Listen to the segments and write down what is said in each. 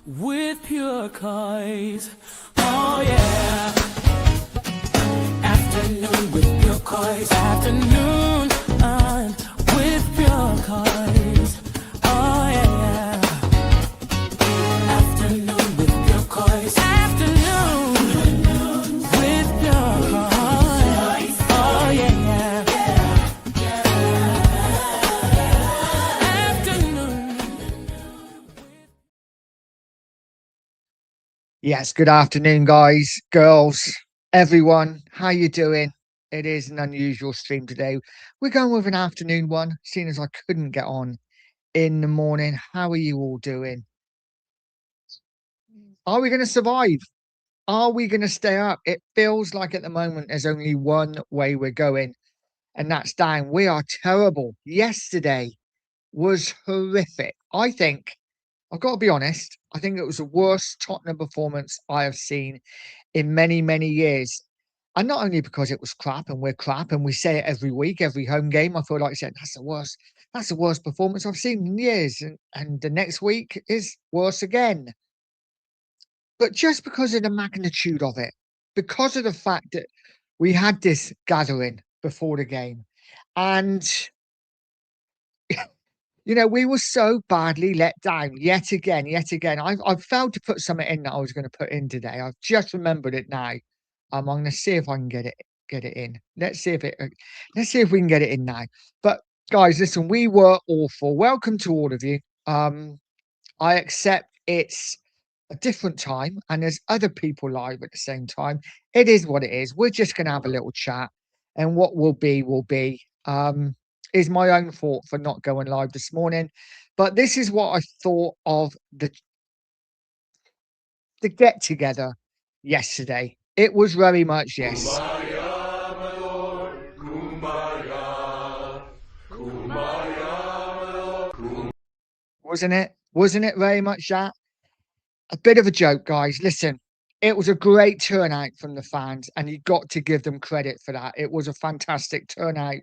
with pure Coys. Oh yeah. Afternoon with pure Coys. Afternoon with pure Coys. Oh yeah. Afternoon with pure Coys. Afternoon with pure Coys. Oh yeah. Afternoon. Yes, good afternoon, guys, girls, everyone. How you doing? It is an unusual stream today. We're going with an afternoon one, seeing as I couldn't get on in the morning. How are you all doing? Are we going to survive? Are we going to stay up? It feels like at the moment there's only one way we're going, and that's down. We are terrible. Yesterday was horrific. I've got to be honest, I think it was the worst Tottenham performance I have seen in many, many years. And not only because it was crap and we're crap and we say it every week, every home game, I feel like saying that's the worst performance I've seen in years. And the next week is worse again. But just because of the magnitude of it, because of the fact that we had this gathering before the game, and we were so badly let down yet again. I've failed to put something in that I was going to put in today. I've just remembered it now. I'm going to see if I can get it in. Let's see if we can get it in now. But guys, listen, we were awful. Welcome to all of you. I accept it's a different time and there's other people live at the same time. It is what it is. We're just going to have a little chat, and what will be will be. Is my own fault for not going live this morning, but this is what I thought of the get together yesterday. It was very much yes. Kumbaya, my lord, kumbaya, kumbaya, my lord, Wasn't it very much that? A bit of a joke, guys. Listen, it was a great turnout from the fans, and you got to give them credit for that. It was a fantastic turnout.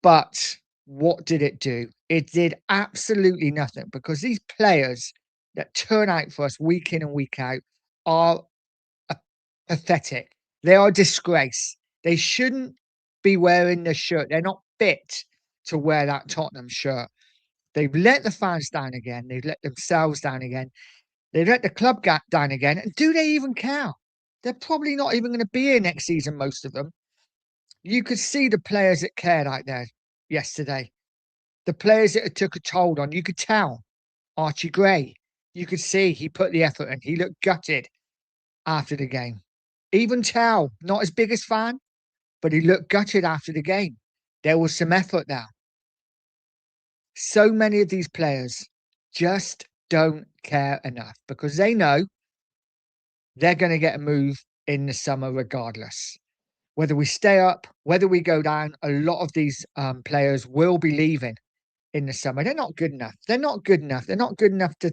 But what did it do? It did absolutely nothing, because these players that turn out for us week in and week out are pathetic. They are a disgrace. They shouldn't be wearing the shirt. They're not fit to wear that Tottenham shirt. They've let the fans down again. They've let themselves down again. They've let the club down again. And do they even care? They're probably not even going to be here next season, most of them. You could see the players that cared out there yesterday. The players that it took a toll on, you could tell. Archie Gray, you could see he put the effort in. He looked gutted after the game. Even Tell, not his biggest fan, but he looked gutted after the game. There was some effort there. So many of these players just don't care enough, because they know they're going to get a move in the summer regardless. Whether we stay up, whether we go down, a lot of these players will be leaving in the summer. They're not good enough. They're not good enough. They're not good enough to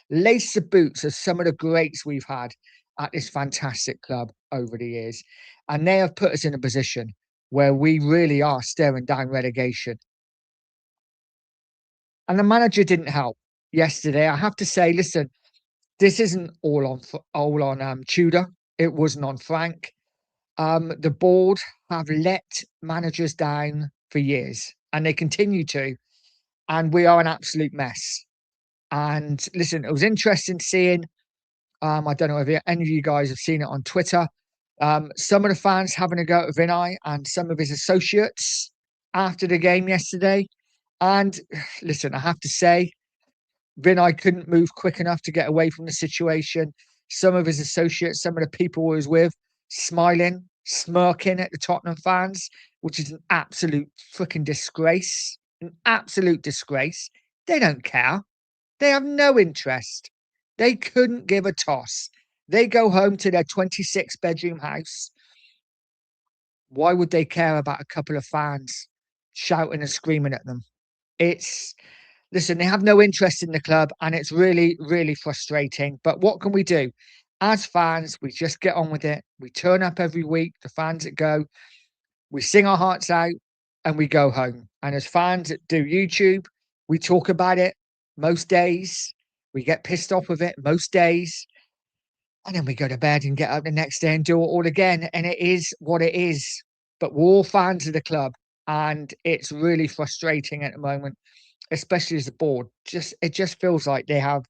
lace the boots of some of the greats we've had at this fantastic club over the years. And they have put us in a position where we really are staring down relegation. And the manager didn't help yesterday. I have to say, listen, this isn't all on Tudor. It wasn't on Frank. The board have let managers down for years, and they continue to. And we are an absolute mess. And listen, it was interesting seeing, I don't know if any of you guys have seen it on Twitter, some of the fans having a go at Vinay and some of his associates after the game yesterday. And listen, I have to say, Vinay couldn't move quick enough to get away from the situation. Some of his associates, some of the people he was with, smiling, smirking at the Tottenham fans, which is an absolute freaking disgrace. An absolute disgrace. They don't care. They have no interest. They couldn't give a toss. They go home to their 26-bedroom house. Why would they care about a couple of fans shouting and screaming at them? Listen, they have no interest in the club, and it's really, really frustrating. But what can we do? As fans, we just get on with it. We turn up every week, the fans that go. We sing our hearts out and we go home. And as fans that do YouTube, we talk about it most days. We get pissed off with it most days. And then we go to bed and get up the next day and do it all again. And it is what it is. But we're all fans of the club. And it's really frustrating at the moment, especially as the board. It just feels like they have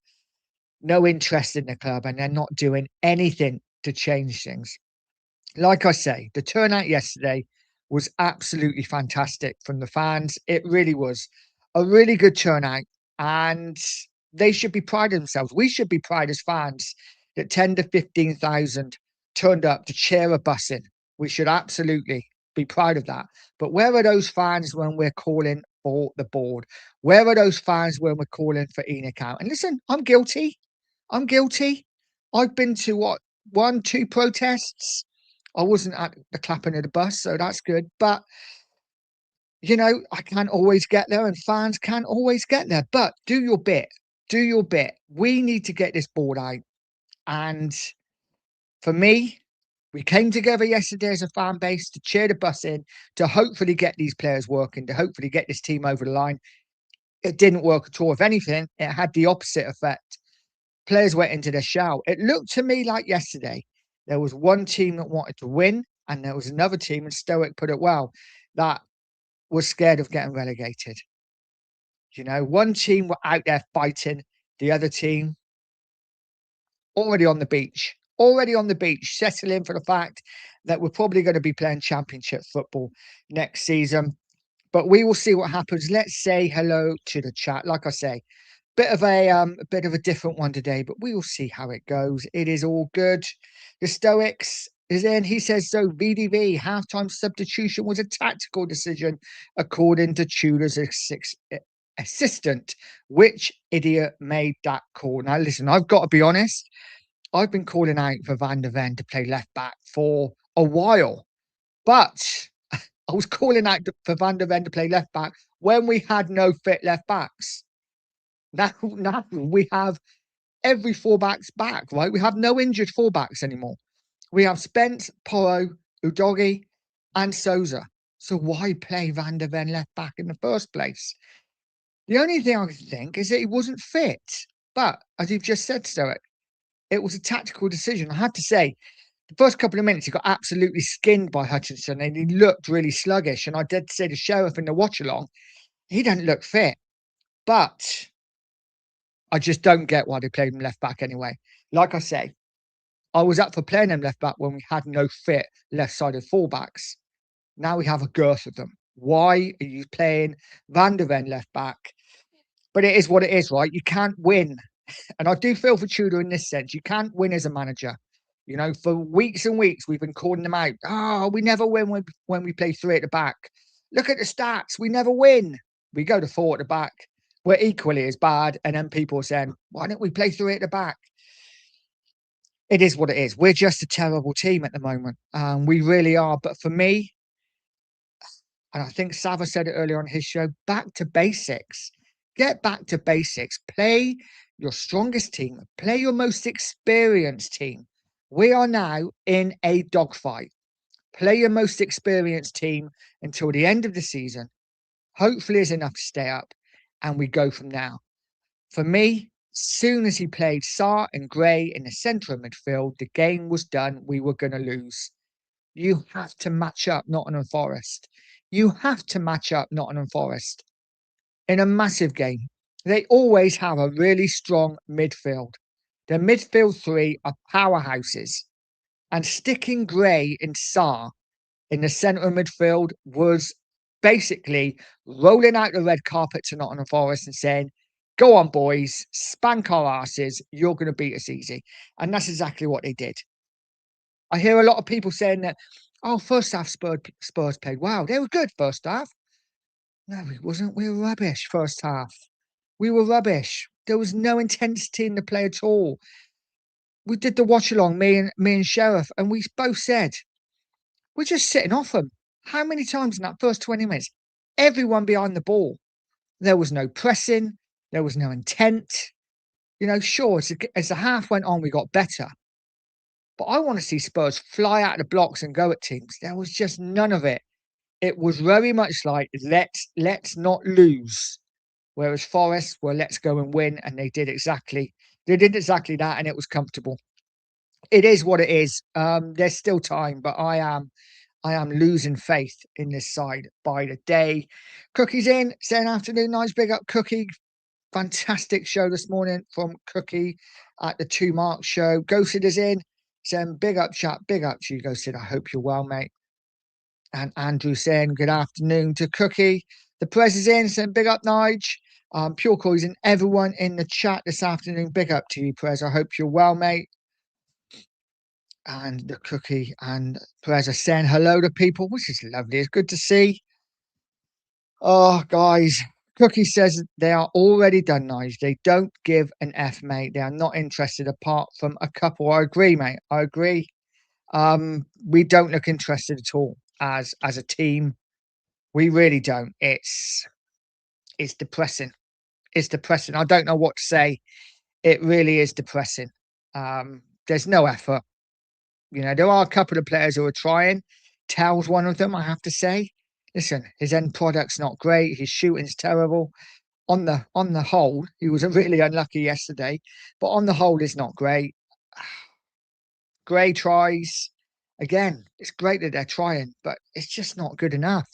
no interest in the club and they're not doing anything to change things. Like I say, the turnout yesterday was absolutely fantastic from the fans. It really was a really good turnout, and they should be proud of themselves. We should be proud as fans that 10 to 15,000 turned up to cheer a bus in. We should absolutely be proud of that. But where are those fans when we're calling for the board? Where are those fans when we're calling for Enoch out? And listen, I'm guilty. I'm guilty. I've been to what, 1, 2 protests. I wasn't at the clapping of the bus, so that's good. But I can't always get there, and fans can't always get there. But do your bit. Do your bit. We need to get this board out. And for me, we came together yesterday as a fan base to cheer the bus in, to hopefully get these players working, to hopefully get this team over the line. It didn't work at all. If anything, it had the opposite effect. Players went into their shell. It looked to me like yesterday there was one team that wanted to win, and there was another team, and Stoic put it well, that was scared of getting relegated. One team were out there fighting, the other team already on the beach, settling for the fact that we're probably going to be playing championship football next season. But we will see what happens. Let's say hello to the chat. Like I say, bit of a different one today, but we will see how it goes. It is all good. The Stoics is in. He says so. VDV halftime substitution was a tactical decision, according to Tudor's assistant. Which idiot made that call? Now, listen, I've got to be honest. I've been calling out for Van der Ven to play left back for a while, but I was calling out for Van der Ven to play left back when we had no fit left backs. Now we have every fullbacks back, right? We have no injured fullbacks anymore. We have Spence, Porro, Udogi, and Souza. So why play Van der Ven left back in the first place? The only thing I can think is that he wasn't fit. But as you've just said, Stoic, it was a tactical decision. I had to say, the first couple of minutes, he got absolutely skinned by Hutchinson and he looked really sluggish. And I did say to Sheriff in the watch along, he doesn't look fit. But I just don't get why they played him left back anyway. Like I say, I was up for playing him left back when we had no fit left-sided fullbacks. Now we have a girth of them. Why are you playing Van der Ven left back? But it is what it is, right? You can't win. And I do feel for Tudor in this sense. You can't win as a manager. For weeks and weeks, we've been calling them out. Oh, we never win when we play 3 at the back. Look at the stats. We never win. We go to 4 at the back. We're equally as bad. And then people are saying, why don't we play 3 at the back? It is what it is. We're just a terrible team at the moment. We really are. But for me, and I think Sava said it earlier on his show, back to basics. Get back to basics. Play your strongest team. Play your most experienced team. We are now in a dogfight. Play your most experienced team until the end of the season. Hopefully is enough to stay up. And we go from now. For me, soon as he played Sarr and Gray in the centre of midfield, the game was done. We were going to lose. You have to match up Nottingham Forest. You have to match up Nottingham Forest in a massive game. They always have a really strong midfield. Their midfield 3 are powerhouses. And sticking Gray and Sarr in the centre of midfield was basically rolling out the red carpet to Nottingham Forest and saying, go on, boys, spank our asses. You're going to beat us easy. And that's exactly what they did. I hear a lot of people saying that, oh, first half Spurs played well. They were good first half. No, it wasn't. We were rubbish first half. We were rubbish. There was no intensity in the play at all. We did the watch along, me and Sheriff, and we both said, we're just sitting off them. How many times in that first 20 minutes? Everyone behind the ball. There was no pressing. There was no intent. Sure, as the half went on, we got better. But I want to see Spurs fly out of the blocks and go at teams. There was just none of it. It was very much like, let's not lose. Whereas Forest were let's go and win, and they did exactly that, and it was comfortable. It is what it is. There's still time, but I am losing faith in this side by the day. Cookie's in, saying afternoon, nice big up Cookie. Fantastic show this morning from Cookie at the 2 Mark show. Ghosted is in, saying big up chat, big up to you, Ghosted. I hope you're well, mate. And Andrew saying good afternoon to Cookie. The press is in, saying big up Nige. Pure Coys and everyone in the chat this afternoon. Big up to you, Prez. I hope you're well, mate. And the Cookie and Prez are saying hello to people, which is lovely. It's good to see. Oh, guys. Cookie says they are already done, Nige. They don't give an F, mate. They are not interested apart from a couple. I agree, mate. I agree. We don't look interested at all as a team. We really don't. It's depressing. It's depressing. I don't know what to say. It really is depressing. There's no effort. You know, there are a couple of players who are trying. Tell's one of them, I have to say. Listen, his end product's not great. His shooting's terrible. On the whole, he was really unlucky yesterday. But on the whole, it's not great. Gray tries. Again, it's great that they're trying, but it's just not good enough.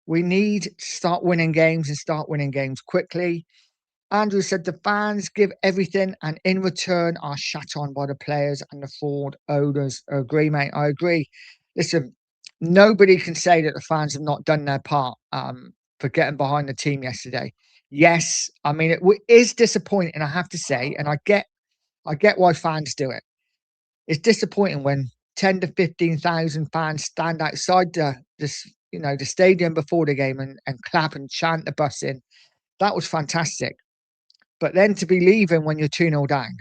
We need to start winning games and start winning games quickly. Andrew said the fans give everything and in return are shat on by the players and the forward owners. I agree, mate. I agree. Listen, nobody can say that the fans have not done their part for getting behind the team yesterday. Yes, I mean, it is disappointing, I have to say, and I get why fans do it. It's disappointing when 10 to 15,000 fans stand outside the stadium before the game and clap and chant the bus in. That was fantastic. But then to be leaving when you're 2-0 down.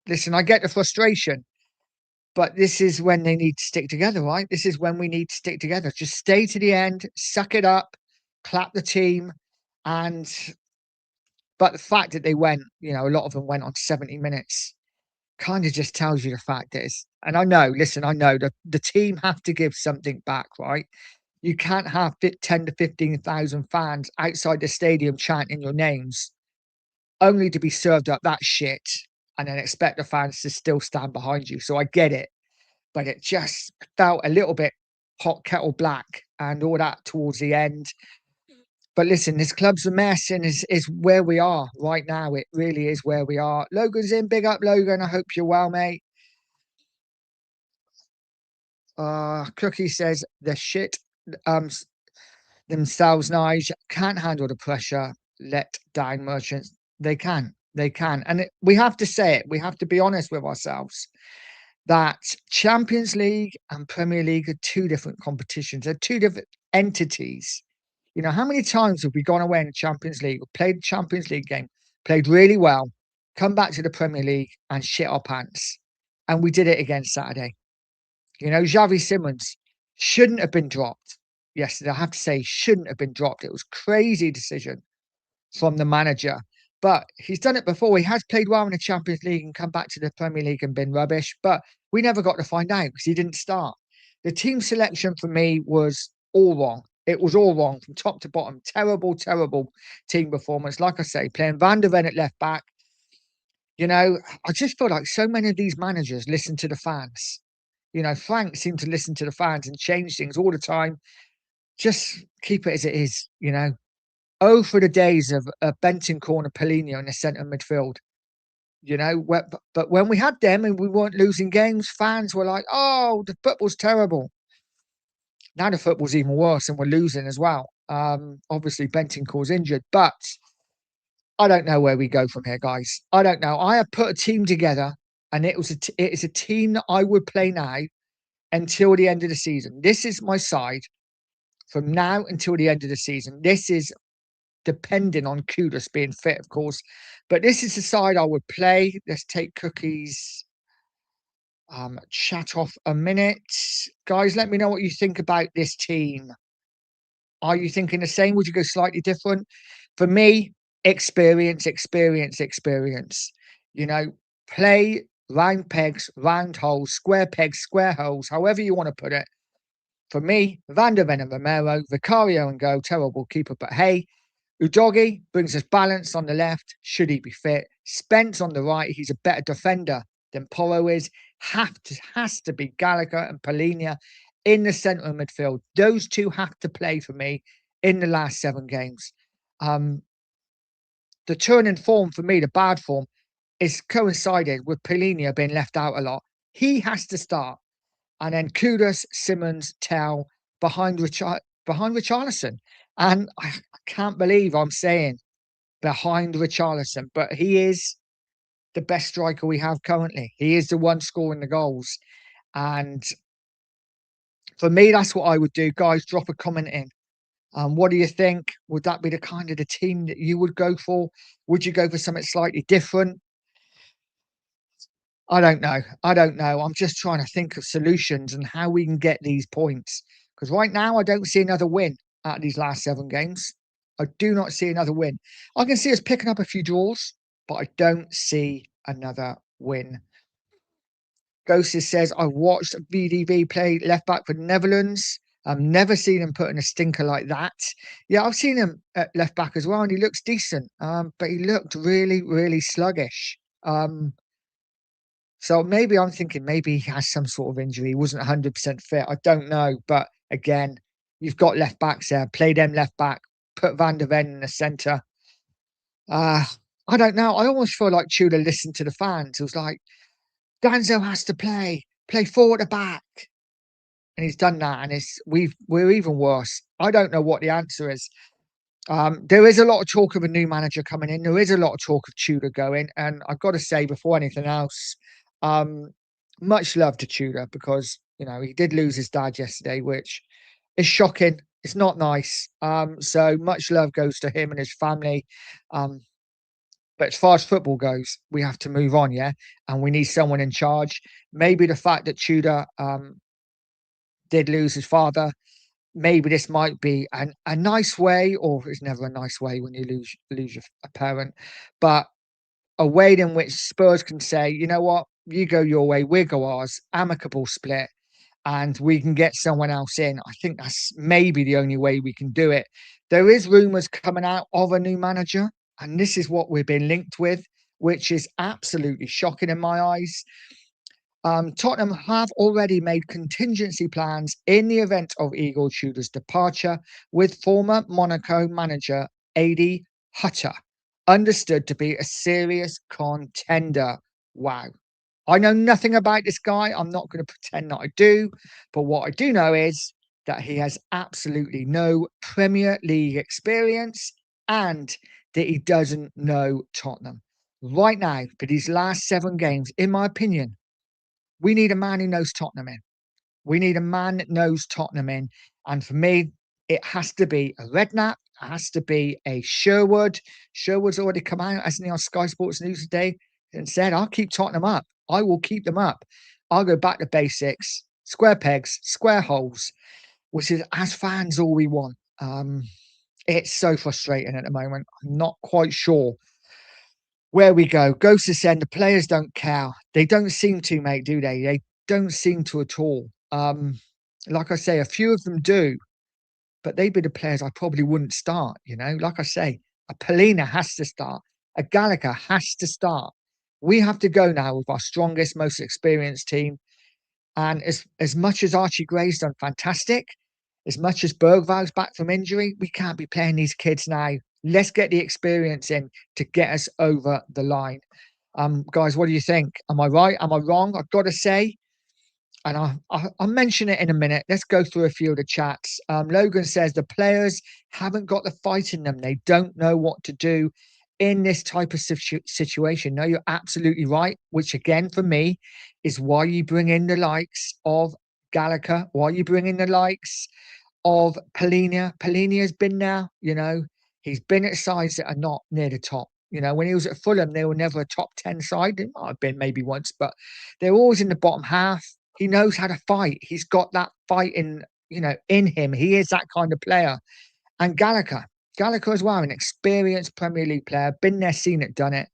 Listen, I get the frustration, but this is when they need to stick together, right? This is when we need to stick together. Just stay to the end, suck it up, clap the team. But the fact that they went, a lot of them went on 70 minutes, kind of just tells you the fact is, and I know that the team have to give something back, right? You can't have 10 to 15,000 fans outside the stadium chanting your names only to be served up that shit and then expect the fans to still stand behind you. So I get it, but it just felt a little bit hot kettle black and all that towards the end. But listen, this club's a mess and is where we are right now. It really is where we are. Logan's in. Big up, Logan. I hope you're well, mate. Cookie says the shit themselves, Nige, can't handle the pressure. Let down merchants. They can. And we have to say it. We have to be honest with ourselves that Champions League and Premier League are two different competitions. They're two different entities. How many times have we gone away in the Champions League, played the Champions League game, played really well, come back to the Premier League and shit our pants? And we did it again Saturday. Xavi Simons shouldn't have been dropped yesterday. I have to say, shouldn't have been dropped. It was a crazy decision from the manager. But he's done it before. He has played well in the Champions League and come back to the Premier League and been rubbish. But we never got to find out because he didn't start. The team selection for me was all wrong. It was all wrong from top to bottom. Terrible, terrible team performance. Like I say, playing Van der Ven at left back. I just feel like so many of these managers listen to the fans. Frank seemed to listen to the fans and change things all the time. Just keep it as it is, Oh, for the days of Benton Corner, Paulinho in the centre midfield. But when we had them and we weren't losing games, fans were like, oh, the football's terrible. Now the football's even worse and we're losing as well. Obviously, Bentoncourt's injured, but I don't know where we go from here, guys. I don't know. I have put a team together and it is a team that I would play now until the end of the season. This is my side from now until the end of the season. This is depending on Kudus being fit, of course. But this is the side I would play. Let's take Cookie's chat off a minute. Guys, let me know what you think about this team. Are you thinking the same? Would you go slightly different? For me, experience. Play round pegs, round holes, square pegs, square holes, however you want to put it. For me, Van der Ven and Romero, Vicario and Go, terrible keeper, but hey, Udogi brings us balance on the left, should he be fit. Spence on the right, he's a better defender than Porro is. Has to be Gallagher and Polina in the centre of midfield. Those two have to play for me in the last 7 games. The turn in form for me, the bad form, is coincided with Polina being left out a lot. He has to start. And then Kudus, Simmons, Tell behind Richarlison. And I can't believe I'm saying behind Richarlison, but he is the best striker we have currently. He is the one scoring the goals. And for me, that's what I would do. Guys, drop a comment in. What do you think? Would that be the kind of the team that you would go for? Would you go for something slightly different? I don't know. I don't know. I'm just trying to think of solutions and how we can get these points. Because right now, I don't see another win out of these last 7 games. I do not see another win. I can see us picking up a few draws, but I don't see another win. Ghosted says, I watched VDV play left back for the Netherlands. I've never seen him put in a stinker like that. Yeah, I've seen him at left back as well, and he looks decent. But he looked really, really sluggish. So maybe I'm thinking maybe he has some sort of injury. He wasn't 100% fit. I don't know. But again, you've got left backs there. Play them left back. Put Van der Ven in the centre. I don't know. I almost feel like Tudor listened to the fans. It was like, Danzo has to play 4 at the back. And he's done that. And we're even worse. I don't know what the answer is. There is a lot of talk of a new manager coming in. There is a lot of talk of Tudor going. And I've got to say, before anything else, much love to Tudor, because, you know, he did lose his dad yesterday, which is shocking. It's not nice. So much love goes to him and his family. But as far as football goes, we have to move on, yeah? And we need someone in charge. Maybe the fact that Tudor did lose his father, maybe this might be a nice way, or it's never a nice way when you lose a parent, but a way in which Spurs can say, you know what, you go your way, we go ours, amicable split, and we can get someone else in. I think that's maybe the only way we can do it. There is rumours coming out of a new manager, and this is what we've been linked with, which is absolutely shocking in my eyes. Tottenham have already made contingency plans in the event of Igor Tudor's departure, with former Monaco manager Adi Hutter understood to be a serious contender. Wow. I know nothing about this guy. I'm not going to pretend that I do. But what I do know is that he has absolutely no Premier League experience and that he doesn't know Tottenham. Right now, for these last 7 games, in my opinion, we need a man who knows Tottenham in. We need a man that knows Tottenham in. And for me, it has to be a Redknapp. It has to be a Sherwood. Sherwood's already come out, hasn't he, on Sky Sports News today and said, I'll keep Tottenham up. I will keep them up. I'll go back to basics, square pegs, square holes, which is, as fans, all we want. It's so frustrating at the moment. I'm not quite sure where we go. Ghost is saying the players don't care. They don't seem to, mate, do they? They don't seem to at all. Like I say, a few of them do, but they'd be the players I probably wouldn't start, you know? Like I say, a Polina has to start. A Gallagher has to start. We have to go now with our strongest, most experienced team. And as much as Archie Gray's done fantastic, as much as Bergval's back from injury, we can't be playing these kids now. Let's get the experience in to get us over the line. Guys, what do you think? Am I right? Am I wrong? I've got to say, and I'll mention it in a minute. Let's go through a few of the chats. Logan says the players haven't got the fight in them. They don't know what to do in this type of situation. No, you're absolutely right, which again, for me, is why you bring in the likes of Gallagher, why you bring in the likes of Polina. Polina has been there, you know, he's been at sides that are not near the top. You know, when he was at Fulham, they were never a top 10 side. They might have been maybe once, but they're always in the bottom half. He knows how to fight. He's got that fight in, you know, in him. He is that kind of player. And Gallagher as well, an experienced Premier League player, been there, seen it, done it.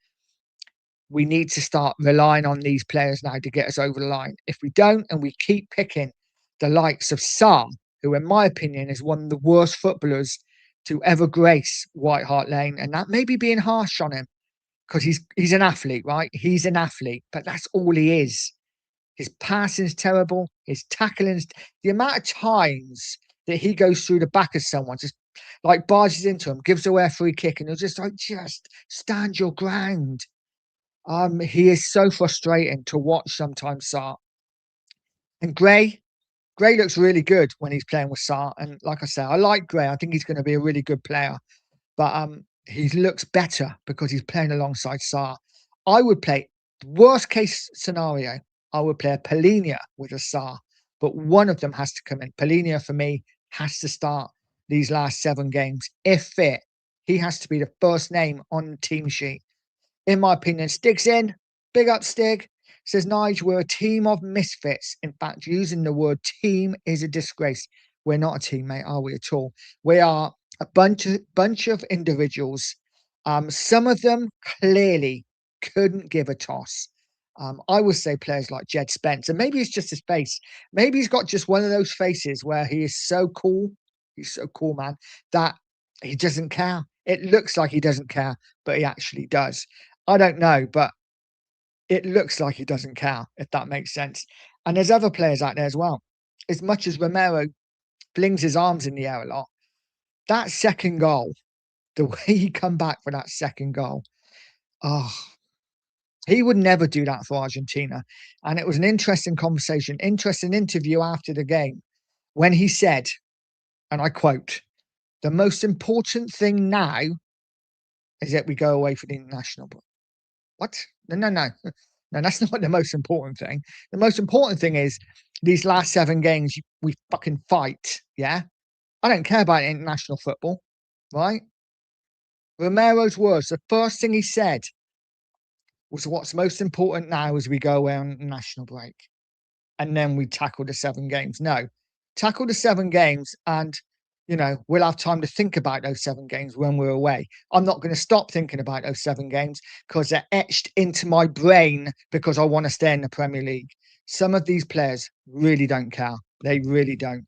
We need to start relying on these players now to get us over the line. If we don't, and we keep picking the likes of Sarr, who in my opinion is one of the worst footballers to ever grace White Hart Lane, and that may be being harsh on him because he's an athlete, right? He's an athlete, but that's all he is. His passing's terrible. His tackling's the amount of times that he goes through the back of someone, just like barges into him, gives away a free kick, and you're just like, just stand your ground. He is so frustrating to watch sometimes, Sarr. And Gray looks really good when he's playing with Sarr. And like I say, I like Gray. I think he's going to be a really good player. But he looks better because he's playing alongside Sarr. I would play, worst case scenario, I would play a Polinia with a Sarr, but one of them has to come in. Polinia, for me, has to start these last 7 games. If fit, he has to be the first name on the team sheet. In my opinion, Stig's in. Big up, Stig. Says, Nigel, we're a team of misfits. In fact, using the word team is a disgrace. We're not a team, mate, are we at all? We are a bunch of individuals. Some of them clearly couldn't give a toss. I would say players like Jed Spence, and maybe it's just his face. Maybe he's got just one of those faces where he is so cool. He's so cool, man, that he doesn't care. It looks like he doesn't care, but he actually does. I don't know, but it looks like he doesn't care, if that makes sense. And there's other players out there as well. As much as Romero flings his arms in the air a lot, that second goal, the way he come back for that second goal, oh, he would never do that for Argentina. And it was an interesting conversation, interesting interview after the game when he said, and I quote, "The most important thing now is that we go away for the international break." What? No. No, that's not the most important thing. The most important thing is these last 7 games, we fucking fight. Yeah. I don't care about international football, right? Romero's words, the first thing he said was, what's most important now is we go away on national break. And then we tackle the 7 games. No, tackle the 7 games and, we'll have time to think about those 7 games when we're away. I'm not going to stop thinking about those 7 games because they're etched into my brain because I want to stay in the Premier League. Some of these players really don't care. They really don't.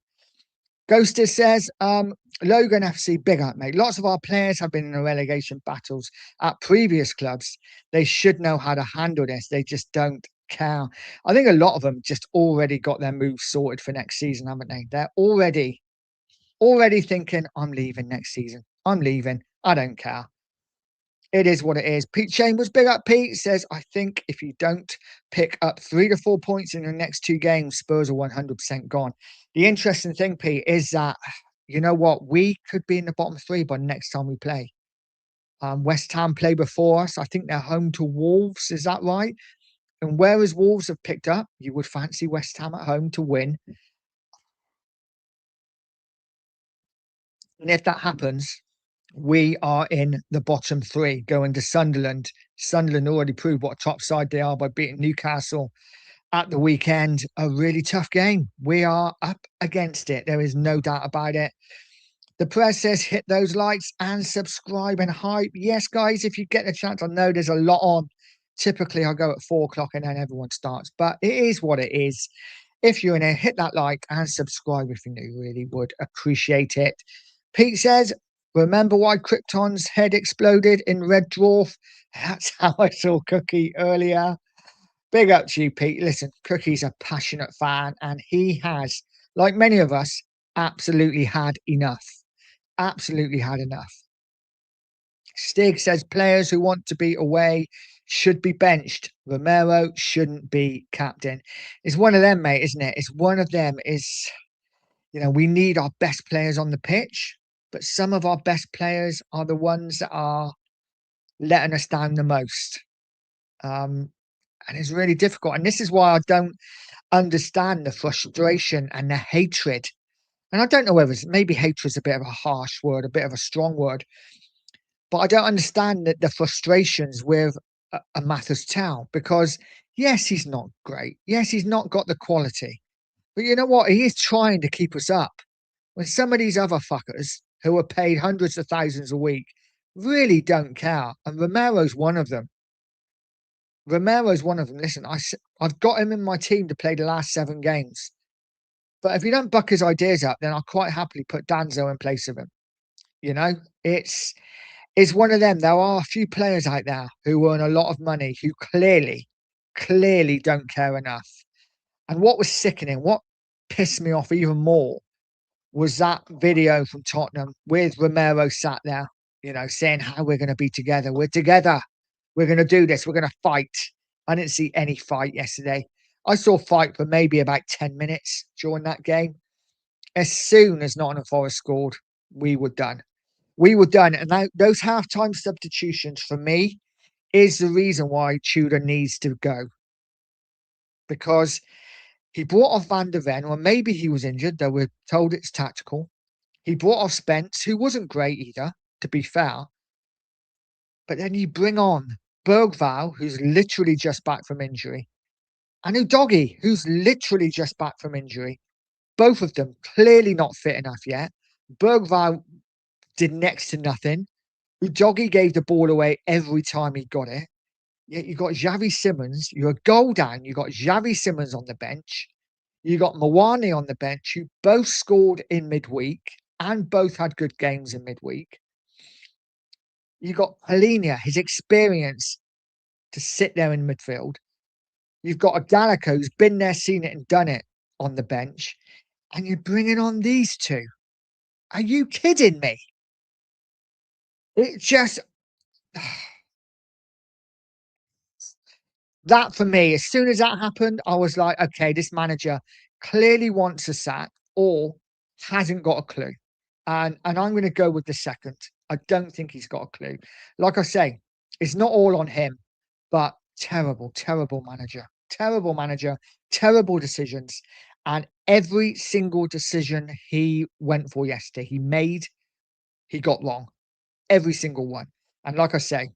Ghosted says, Logan FC, big up, mate. Lots of our players have been in the relegation battles at previous clubs. They should know how to handle this. They just don't care. I think a lot of them just already got their moves sorted for next season, haven't they? They're already thinking, I'm leaving next season. I'm leaving. I don't care. It is what it is. Pete Chambers, big up Pete, says, I think if you don't pick up 3 to 4 points in the next 2 games, Spurs are 100% gone. The interesting thing, Pete, is that, you know what? We could be in the bottom 3 by the next time we play. West Ham play before us. I think they're home to Wolves. Is that right? And whereas Wolves have picked up, you would fancy West Ham at home to win. And if that happens, we are in the bottom 3 going to Sunderland. Sunderland already proved what a top side they are by beating Newcastle at the weekend. A really tough game. We are up against it. There is no doubt about it. The press says hit those likes and subscribe and hype. Yes, guys, if you get a chance, I know there's a lot on. Typically, I go at 4 o'clock and then everyone starts. But it is what it is. If you're in here, hit that like and subscribe if you knew. Really would appreciate it. Pete says, remember why Krypton's head exploded in Red Dwarf? That's how I saw Cookie earlier. Big up to you, Pete. Listen, Cookie's a passionate fan and he has, like many of us, absolutely had enough. Absolutely had enough. Stig says players who want to be away should be benched. Romero shouldn't be captain. It's one of them, mate, isn't it? It's one of them. We need our best players on the pitch, but some of our best players are the ones that are letting us down the most. And it's really difficult. And this is why I don't understand the frustration and the hatred. And I don't know whether maybe hatred is a bit of a harsh word, a bit of a strong word, but I don't understand the frustrations with a Mathers Tau because, yes, he's not great. Yes, he's not got the quality. But you know what? He is trying to keep us up. When some of these other fuckers who are paid hundreds of thousands a week really don't care. And Romero's one of them. Listen, I've got him in my team to play the last 7 games. But if you don't buck his ideas up, then I'll quite happily put Danzo in place of him. You know, it's one of them. There are a few players out there who earn a lot of money who clearly don't care enough. And what was sickening, what pissed me off even more was that video from Tottenham with Romero sat there, you know, saying how we're going to be together. We're together. We're going to do this. We're going to fight. I didn't see any fight yesterday. I saw fight for maybe about 10 minutes during that game. As soon as Nottingham Forest scored, we were done. We were done. And those halftime substitutions for me is the reason why Tudor needs to go. Because he brought off Van der Ven, or maybe he was injured, though we're told it's tactical. He brought off Spence, who wasn't great either, to be fair. But then you bring on Bergvall, who's literally just back from injury, and Udogie, who's literally just back from injury. Both of them clearly not fit enough yet. Bergvall did next to nothing. Udogie gave the ball away every time he got it. Yet you got Xavi Simons. You're a goal down. You got Xavi Simons on the bench. You got Mawani on the bench, who both scored in midweek and both had good games in midweek. You got Polinia, his experience to sit there in midfield. You've got a Gallagher who's been there, seen it, and done it on the bench. And you're bringing on these two. Are you kidding me? It just... that for me, as soon as that happened, I was like, okay, this manager clearly wants a sack or hasn't got a clue. And I'm going to go with the second. I don't think he's got a clue. Like I say, it's not all on him, but terrible manager. Terrible manager, terrible decisions. And every single decision he went for yesterday, he got wrong. Every single one. And like I say,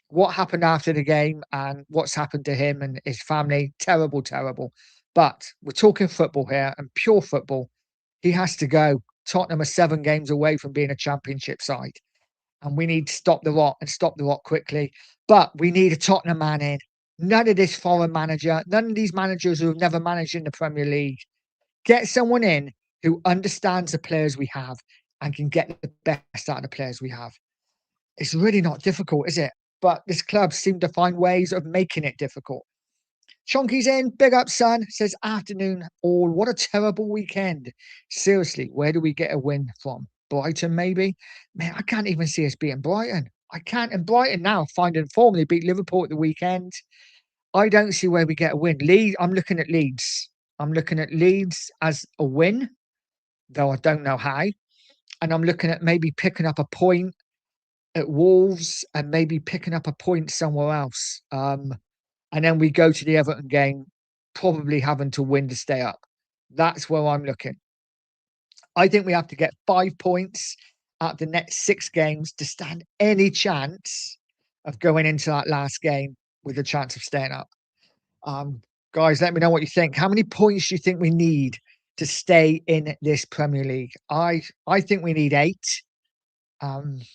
what happened after the game and what's happened to him and his family, terrible. But we're talking football here and pure football. He has to go. Tottenham are 7 games away from being a championship side. And we need to stop the rot and stop the rot quickly. But we need a Tottenham man in. None of this foreign manager, none of these managers who have never managed in the Premier League. Get someone in who understands the players we have and can get the best out of the players we have. It's really not difficult, is it? But this club seemed to find ways of making it difficult. Chonky's in. Big up, son. Says, afternoon all. What a terrible weekend. Seriously, where do we get a win from? Brighton, maybe? Man, I can't even see us beating Brighton. I can't. And Brighton now finding form. They beat Liverpool at the weekend. I don't see where we get a win. Leeds, I'm looking at Leeds. I'm looking at Leeds as a win, though I don't know how. And I'm looking at maybe picking up a point at Wolves and maybe picking up a point somewhere else. And then we go to the Everton game, probably having to win to stay up. That's where I'm looking. I think we have to get 5 points out of the next 6 games to stand any chance of going into that last game with a chance of staying up. Guys, let me know what you think. How many points do you think we need to stay in this Premier League? I think we need 8. It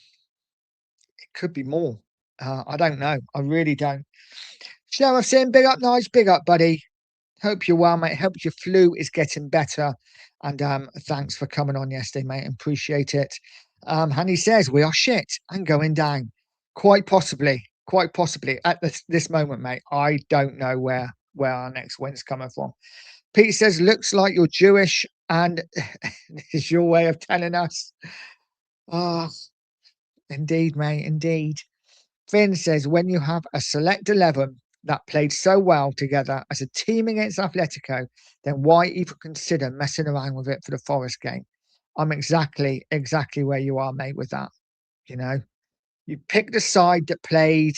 could be more. I don't know. I really don't. Sheriff saying, big up, nice, big up, buddy. Hope you're well, mate. Hope your flu is getting better. And thanks for coming on yesterday, mate. Appreciate it. And he says, we are shit and going down. Quite possibly. At this moment, mate, I don't know where our next win's coming from. Pete says, looks like you're Jewish. And this is your way of telling us. Oh, indeed, mate, indeed. Finn says, when you have a select 11 that played so well together as a team against Atletico, then why even consider messing around with it for the Forest game? I'm exactly where you are, mate, with that. You know, you picked the side that played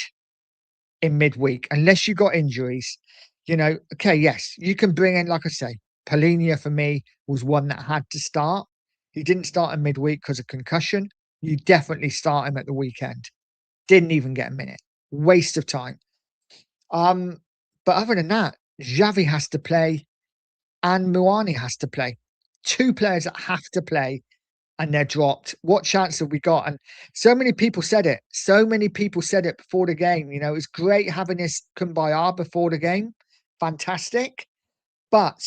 in midweek, unless you got injuries. You know, okay, yes, you can bring in, like I say, Polinia for me was one that had to start. He didn't start in midweek because of concussion. You definitely start him at the weekend. Didn't even get a minute. Waste of time. But other than that, Xavi has to play and Muani has to play. 2 players that have to play and they're dropped. What chance have we got? And so many people said it. Before the game. You know, it's great having this Kumbaya before the game. Fantastic. But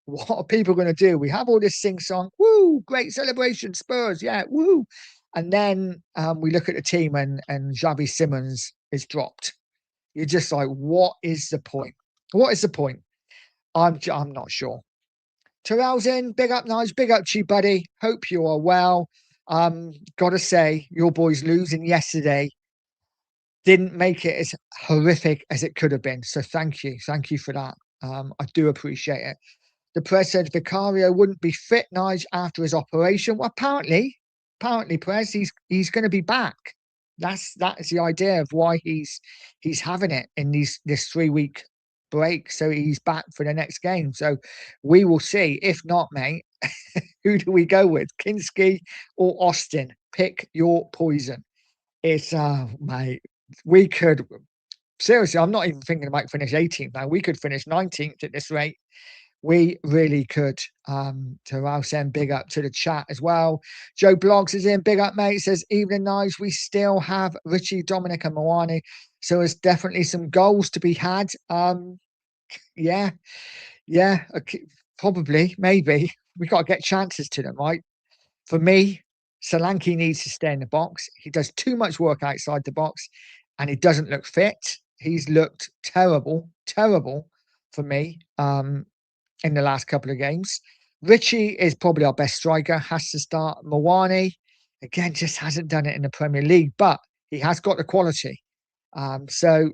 what are people going to do? We have all this sing song, woo, great celebration, Spurs, yeah, woo. And then we look at the team and Xavi Simons is dropped. You're just like, what is the point? What is the point? I'm not sure. Terrell's in, big up, Nige, big up to you, buddy. Hope you are well. Gotta say, your boys losing yesterday didn't make it as horrific as it could have been. So thank you for that. I do appreciate it. The press said Vicario wouldn't be fit, Nige, after his operation. Well, apparently, Press, he's going to be back. That is the idea of why he's having it in this 3-week break. So he's back for the next game. So we will see. If not, mate, who do we go with? Kinski or Austin? Pick your poison. It's mate, we could seriously. I'm not even thinking about finish 18th now. We could finish 19th at this rate. We really could. To send big up to the chat as well. Joe Blogs is in. Big up, mate. Says, evening, nice. We still have Richie, Dominic, and Moani. So there's definitely some goals to be had. Yeah. Okay, probably, maybe. We got to get chances to them, right? For me, Solanke needs to stay in the box. He does too much work outside the box and he doesn't look fit. He's looked terrible for me. In the last couple of games. Richie is probably our best striker, has to start. Moani, again, just hasn't done it in the Premier League, but he has got the quality. So,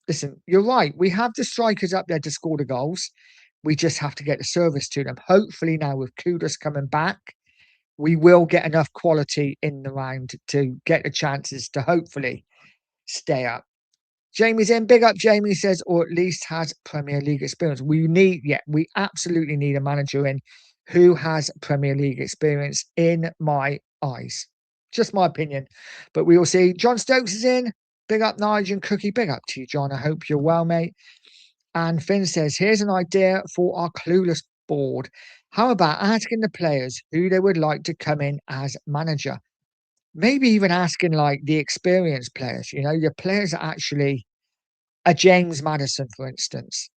listen, you're right. We have the strikers up there to score the goals. We just have to get the service to them. Hopefully now with Kudos coming back, we will get enough quality in the round to get the chances to hopefully stay up. Jamie's in. Big up, Jamie says, or at least has Premier League experience. We absolutely need a manager in who has Premier League experience in my eyes. Just my opinion. But we will see. John Stokes is in. Big up, Nigel and Cookie. Big up to you, John. I hope you're well, mate. And Finn says, here's an idea for our clueless board. How about asking the players who they would like to come in as manager? Maybe even asking like the experienced players, your players that actually a James Maddison, for instance.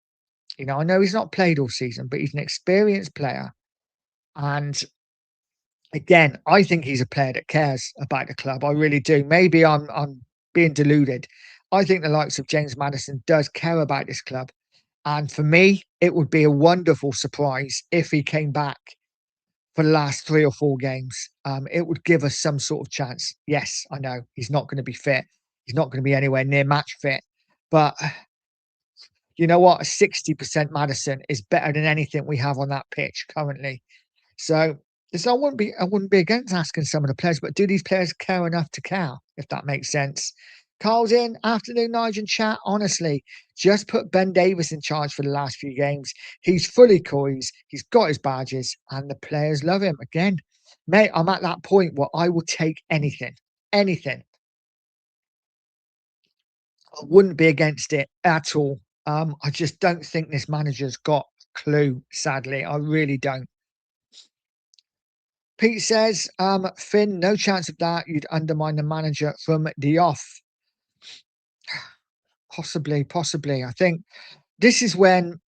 I know he's not played all season, but he's an experienced player. And again, I think he's a player that cares about the club. I really do. Maybe I'm being deluded. I think the likes of James Maddison does care about this club. And for me, it would be a wonderful surprise if he came back for the last 3 or 4 games. It would give us some sort of chance. Yes, I know he's not going to be fit. He's not going to be anywhere near match fit. But you know what? 60% Maddison is better than anything we have on that pitch currently. So I wouldn't be against asking some of the players, but do these players care enough to care, if that makes sense? Carl's in. Afternoon, Nigel chat. Honestly, just put Ben Davis in charge for the last few games. He's fully Coys. He's got his badges and the players love him. Again, mate, I'm at that point where I will take anything. Anything. I wouldn't be against it at all. I just don't think this manager's got a clue, sadly. I really don't. Pete says, Finn, no chance of that. You'd undermine the manager from the off. Possibly. I think this is when,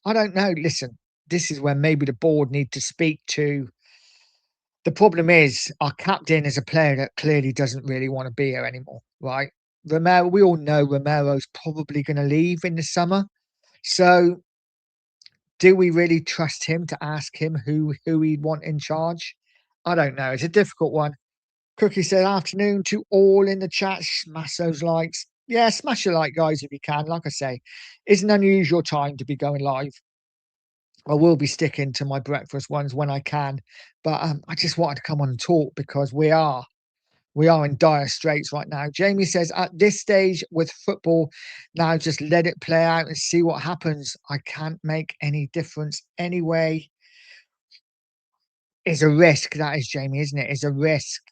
I don't know, listen, this is when maybe the board need to speak to. The problem is our captain is a player that clearly doesn't really want to be here anymore, right? Romero, we all know Romero's probably going to leave in the summer. So do we really trust him to ask him who he'd want in charge? I don't know. It's a difficult one. Cookie said, afternoon to all in the chat. Smash those likes. Yeah, smash a like, guys, if you can. Like I say, it's an unusual time to be going live. I will be sticking to my breakfast ones when I can. But I just wanted to come on and talk because we are in dire straits right now. Jamie says, at this stage with football, now just let it play out and see what happens. I can't make any difference anyway. It's a risk, that is, Jamie, isn't it? It's a risk,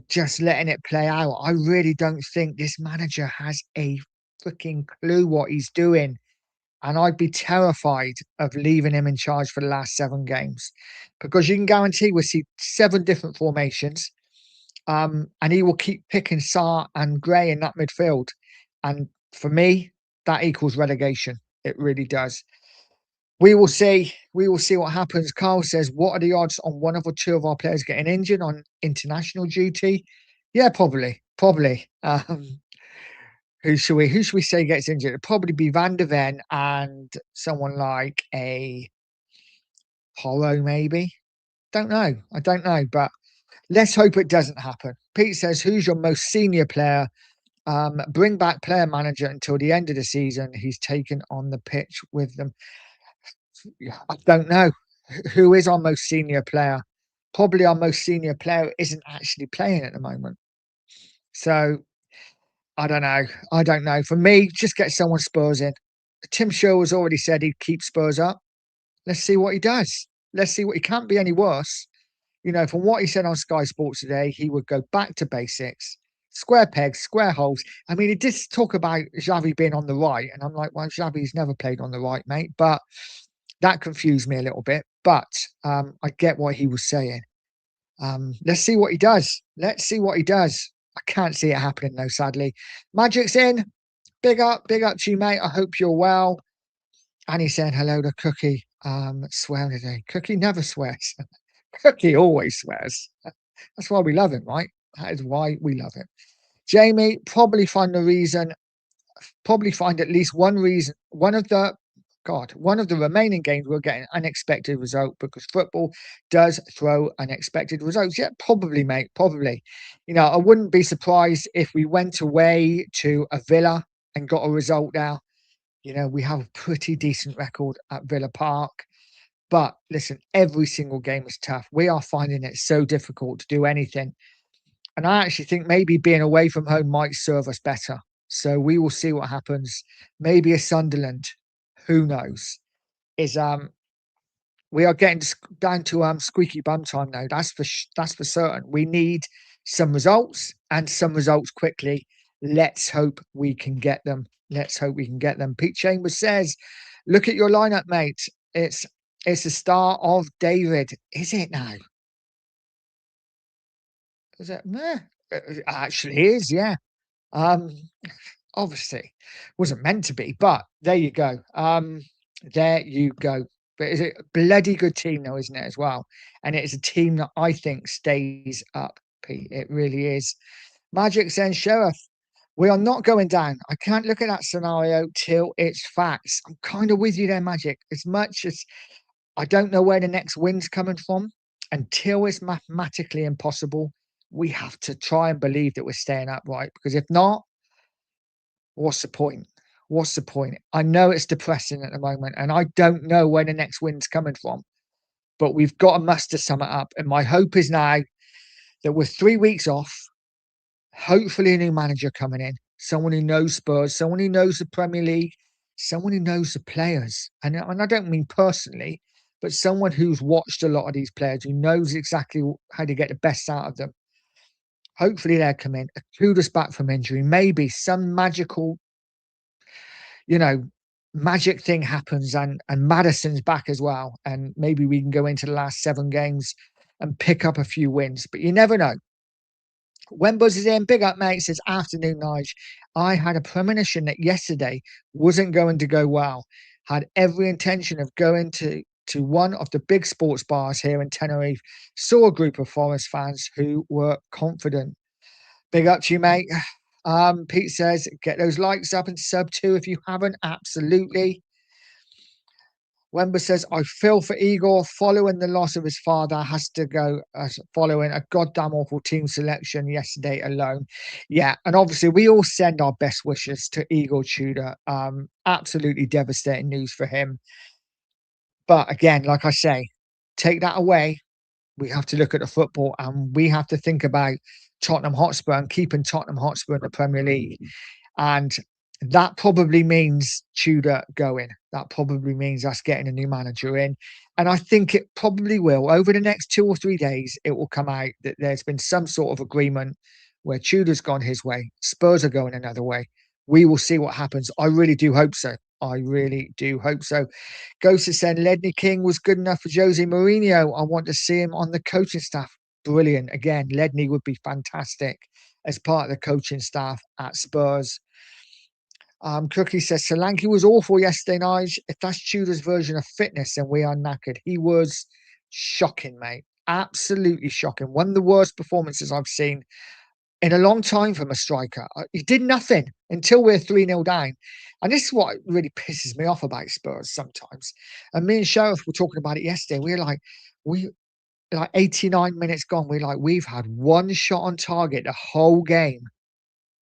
just letting it play out. I really don't think this manager has a freaking clue what he's doing. And I'd be terrified of leaving him in charge for the last 7 games because you can guarantee we'll see 7 different formations. And he will keep picking Sarr and Gray in that midfield. And for me, that equals relegation. It really does. We will see. We will see what happens. Carl says, "What are the odds on one or two of our players getting injured on international duty?" Yeah, probably, probably. Who should we say gets injured? It'd probably be Van der Ven and someone like a Porro, maybe. Don't know. I don't know, but let's hope it doesn't happen. Pete says, "Who's your most senior player? Bring back player manager until the end of the season. He's taken on the pitch with them." Yeah, I don't know. Who is our most senior player? Probably our most senior player isn't actually playing at the moment. So I don't know. I don't know. For me, just get someone Spurs in. Tim Shaw has already said he'd keep Spurs up. Let's see what he does. Let's see what he can't be any worse. You know, from what he said on Sky Sports today, he would go back to basics, square pegs, square holes. I mean, he did talk about Xavi being on the right, and I'm like, well, Xavi's never played on the right, mate. But that confused me a little bit. But I get what he was saying. Let's see what he does. Let's see what he does. I can't see it happening though, sadly. Magic's in. Big up to you, mate. I hope you're well. And he said hello to Cookie. Swearing today. Cookie never swears. Cookie always swears. That's why we love him, right? That is why we love him. Jamie, probably find at least one reason, one of the remaining games we'll get an unexpected result because football does throw unexpected results. Yeah, probably, mate, probably. You know, I wouldn't be surprised if we went away to a Villa and got a result now. You know, we have a pretty decent record at Villa Park. But listen, every single game is tough. We are finding it so difficult to do anything. And I actually think maybe being away from home might serve us better. So we will see what happens. Maybe a Sunderland, who knows? Is We are getting down to squeaky bum time now. That's for certain. We need some results and some results quickly. Let's hope we can get them. Let's hope we can get them. Pete Chambers says, "Look at your lineup, mate. It's the star of David. Is it now? Is it? Meh. It actually is, yeah. Um, obviously, wasn't meant to be, but there you go. There you go. But it's a bloody good team, though, isn't it, as well? And it is a team that I think stays up, Pete. It really is. Magic saying, Sheriff, we are not going down. I can't look at that scenario till it's facts. I'm kind of with you there, Magic. As much as I don't know where the next win's coming from, until it's mathematically impossible, we have to try and believe that we're staying upright. Because if not, what's the point? What's the point? I know it's depressing at the moment, and I don't know where the next wind's coming from, but we've got to muster some up. And my hope is now that with 3 weeks off, hopefully a new manager coming in, someone who knows Spurs, someone who knows the Premier League, someone who knows the players. And I don't mean personally, but someone who's watched a lot of these players, who knows exactly how to get the best out of them. Hopefully they'll come in. Tudor's back from injury. Maybe some magical, you know, magic thing happens and Maddison's back as well. And maybe we can go into the last 7 games and pick up a few wins. But you never know. When Buzz is in, big up, mate. Says, afternoon, Nige. I had a premonition that yesterday wasn't going to go well. Had every intention of going to one of the big sports bars here in Tenerife. Saw a group of Forest fans who were confident. Big up to you, mate. Pete says, get those likes up and sub too if you haven't. Absolutely. Wemba says, I feel for Igor following the loss of his father, has to go following a goddamn awful team selection yesterday alone. Yeah, and obviously we all send our best wishes to Igor Tudor. Absolutely devastating news for him. But again, like I say, take that away. We have to look at the football and we have to think about Tottenham Hotspur and keeping Tottenham Hotspur in the Premier League. And that probably means Tudor going. That probably means us getting a new manager in. And I think it probably will. Over the next 2 or 3 days, it will come out that there's been some sort of agreement where Tudor's gone his way, Spurs are going another way. We will see what happens. I really do hope so. I really do hope so. Ghost is saying Ledney King was good enough for Jose Mourinho. I want to see him on the coaching staff. Brilliant. Again, Ledney would be fantastic as part of the coaching staff at Spurs. Cookie says Solanke was awful yesterday, Nige. If that's Tudor's version of fitness, then we are knackered. He was shocking, mate. Absolutely shocking. One of the worst performances I've seen in a long time from a striker. He did nothing until we're 3-0 down. And this is what really pisses me off about Spurs sometimes. And me and Sheriff were talking about it yesterday. We were like 89 minutes gone. We're like, we've had one shot on target the whole game.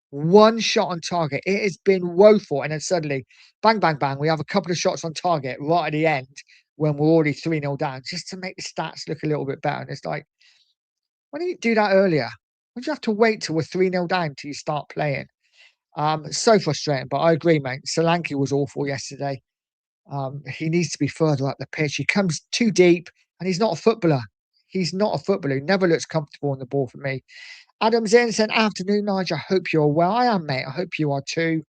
One shot on target. It has been woeful. And then suddenly, bang, bang, bang, we have a couple of shots on target right at the end when we're already 3-0 down, just to make the stats look a little bit better. And it's like, why didn't you do that earlier? Why do you have to wait till we're 3-0 down till you start playing? So frustrating, but I agree, mate. Solanke was awful yesterday. He needs to be further up the pitch. He comes too deep and he's not a footballer. He's not a footballer. He never looks comfortable on the ball for me. Adam's in said, afternoon, Nigel. I hope you're well. I am, mate. I hope you are too.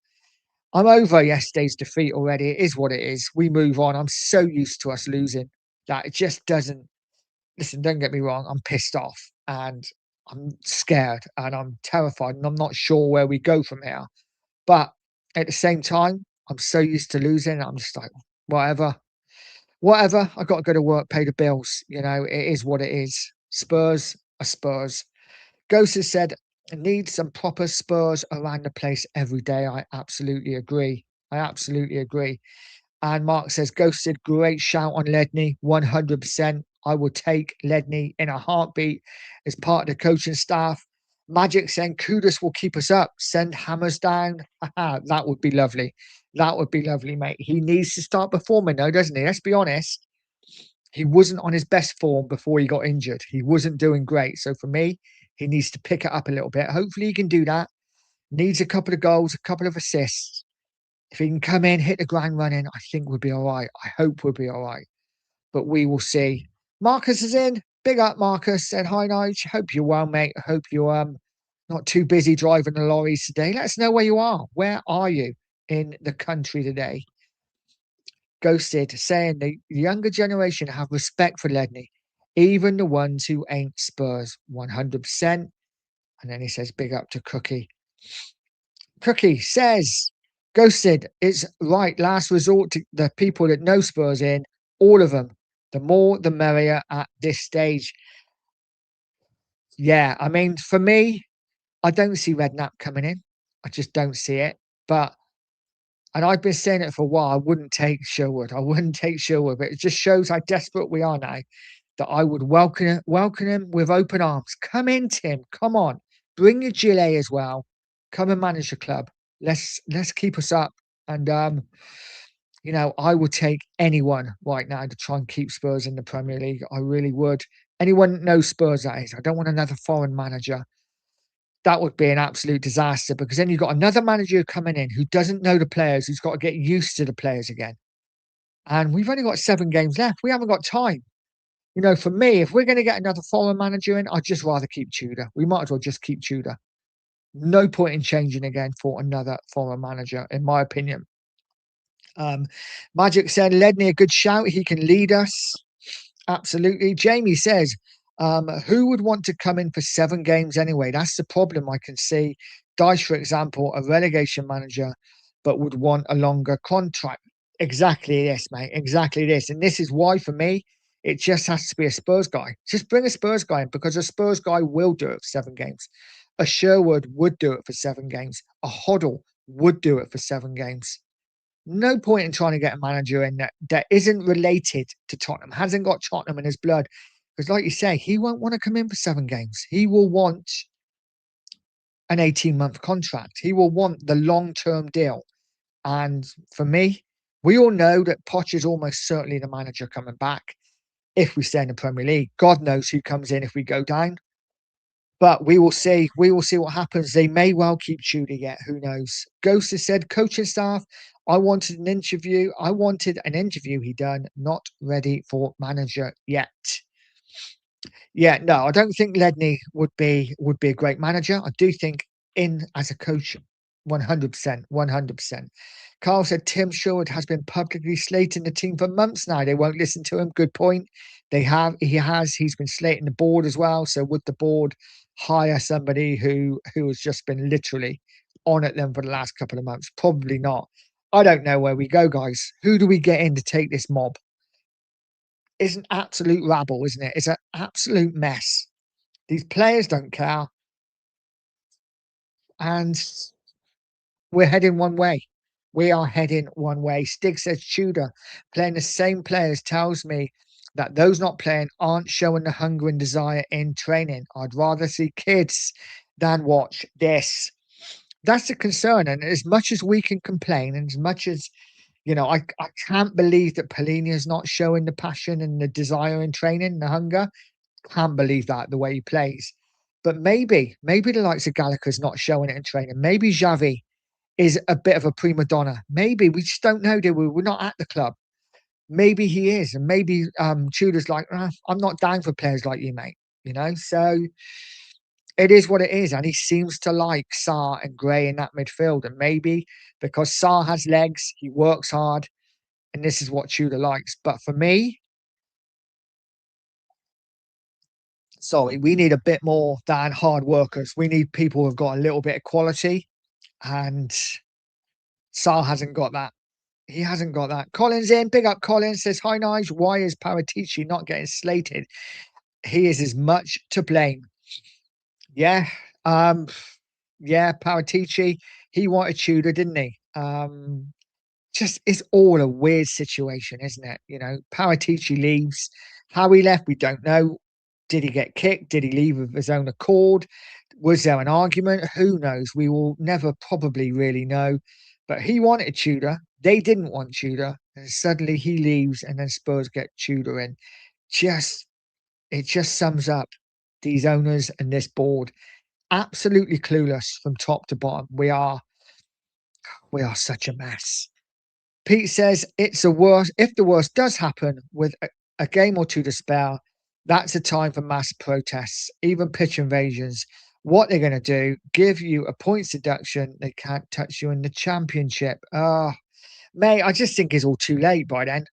I'm over yesterday's defeat already. It is what it is. We move on. I'm so used to us losing that it just doesn't. Listen, don't get me wrong. I'm pissed off and I'm scared and I'm terrified and I'm not sure where we go from here. But at the same time, I'm so used to losing. I'm just like, whatever. I got to go to work, pay the bills. You know, it is what it is. Spurs are Spurs. Ghost has said, need some proper Spurs around the place every day. I absolutely agree. And Mark says, Ghosted, great shout on Ledney, 100%. I would take Ledney in a heartbeat as part of the coaching staff. Magic saying, Kudus will keep us up. Send Hammers down. That would be lovely. That would be lovely, mate. He needs to start performing, though, doesn't he? Let's be honest. He wasn't on his best form before he got injured. He wasn't doing great. So for me, he needs to pick it up a little bit. Hopefully he can do that. Needs a couple of goals, a couple of assists. If he can come in, hit the ground running, I think we'll be all right. I hope we'll be all right. But we will see. Marcus is in. Big up, Marcus. Said, hi, Nige. Hope you're well, mate. I hope you're not too busy driving the lorries today. Let us know where you are. Where are you in the country today? Ghosted, saying the younger generation have respect for Ledney, even the ones who ain't Spurs, 100%. And then he says, big up to Cookie. Cookie says, Ghosted, it's right. Last resort to the people that know Spurs in, all of them. The more, the merrier at this stage. Yeah, I mean, for me, I don't see Redknapp coming in. I just don't see it. And I've been saying it for a while, I wouldn't take Sherwood. But it just shows how desperate we are now that I would welcome him with open arms. Come in, Tim. Come on. Bring your Gillet as well. Come and manage the club. Let's keep us up. And you know, I would take anyone right now to try and keep Spurs in the Premier League. I really would. Anyone that knows Spurs, that is. I don't want another foreign manager. That would be an absolute disaster because then you've got another manager coming in who doesn't know the players, who's got to get used to the players again. And we've only got 7 games left. We haven't got time. You know, for me, if we're going to get another foreign manager in, I'd just rather keep Tudor. We might as well just keep Tudor. No point in changing again for another foreign manager, in my opinion. Magic said, Ledney, a good shout. He can lead us. Absolutely. Jamie says, who would want to come in for 7 games anyway? That's the problem I can see. Dice, for example, a relegation manager, but would want a longer contract. Exactly this, mate. Exactly this. And this is why, for me, it just has to be a Spurs guy. Just bring a Spurs guy in because a Spurs guy will do it for 7 games. A Sherwood would do it for 7 games. A Hoddle would do it for 7 games. No point in trying to get a manager in that isn't related to Tottenham, hasn't got Tottenham in his blood. Because like you say, he won't want to come in for 7 games. He will want an 18-month contract. He will want the long-term deal. And for me, we all know that Poch is almost certainly the manager coming back if we stay in the Premier League. God knows who comes in if we go down. But we will see. We will see what happens. They may well keep Tudor yet. Who knows? Ghost has said, coaching staff, I wanted an interview. He done. Not ready for manager yet. Yeah, no, I don't think Ledney would be a great manager. I do think in as a coach, 100%. Carl said Tim Sherwood has been publicly slating the team for months now. They won't listen to him. Good point. He's been slating the board as well. So would the board hire somebody who has just been literally on at them for the last couple of months? Probably not. I don't know where we go, guys. Who do we get in to take this mob? It's an absolute rabble, isn't it? It's an absolute mess. These players don't care. And we're heading one way. We are heading one way. Stig says Tudor playing the same players tells me that those not playing aren't showing the hunger and desire in training. I'd rather see kids than watch this. That's the concern. And as much as we can complain, and as much as I can't believe that Polina is not showing the passion and the desire in training, the hunger. Can't believe that the way he plays. But maybe the likes of Gallagher's not showing it in training. Maybe Xavi is a bit of a prima donna. Maybe we just don't know, do we? We're not at the club. Maybe he is, and maybe Tudor's like, I'm not down for players like you, mate. So it is what it is, and he seems to like Sarr and Gray in that midfield, and maybe because Sarr has legs, he works hard, and this is what Tudor likes. But for me, sorry, we need a bit more than hard workers. We need people who've got a little bit of quality, and Sarr hasn't got that. He hasn't got that. Collins in, big up Collins, says, hi, Nige. Why is Paratici not getting slated? He is as much to blame. Yeah. Paratici, he wanted Tudor, didn't he? Just it's all a weird situation, isn't it? Paratici leaves. How he left, we don't know. Did he get kicked? Did he leave of his own accord? Was there an argument? Who knows? We will never probably really know. But he wanted Tudor. They didn't want Tudor. And suddenly he leaves and then Spurs get Tudor in. It just sums up these owners and this board. Absolutely clueless from top to bottom. We are such a mess. Pete says it's the worst. If the worst does happen with a game or two to spare, that's a time for mass protests, even pitch invasions. What they're going to do, give you a points deduction. They can't touch you in the championship. Mate, I just think it's all too late by then.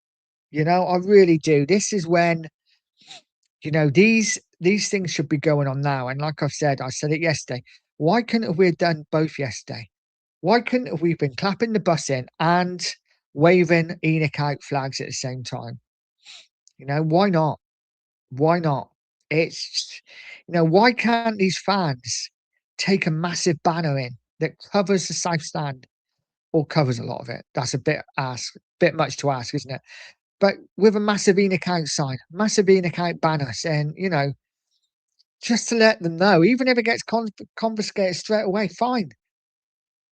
I really do. This is when, these things should be going on now. And like I said it yesterday. Why couldn't we have done both yesterday? Why couldn't we have been clapping the bus in and waving Enoch out flags at the same time? Why not? Why not? It's, why can't these fans take a massive banner in that covers the south stand or covers a lot of it? That's a bit much to ask, isn't it? But with a massive Enoch out sign, massive Enoch out banner saying, just to let them know, even if it gets confiscated straight away, fine.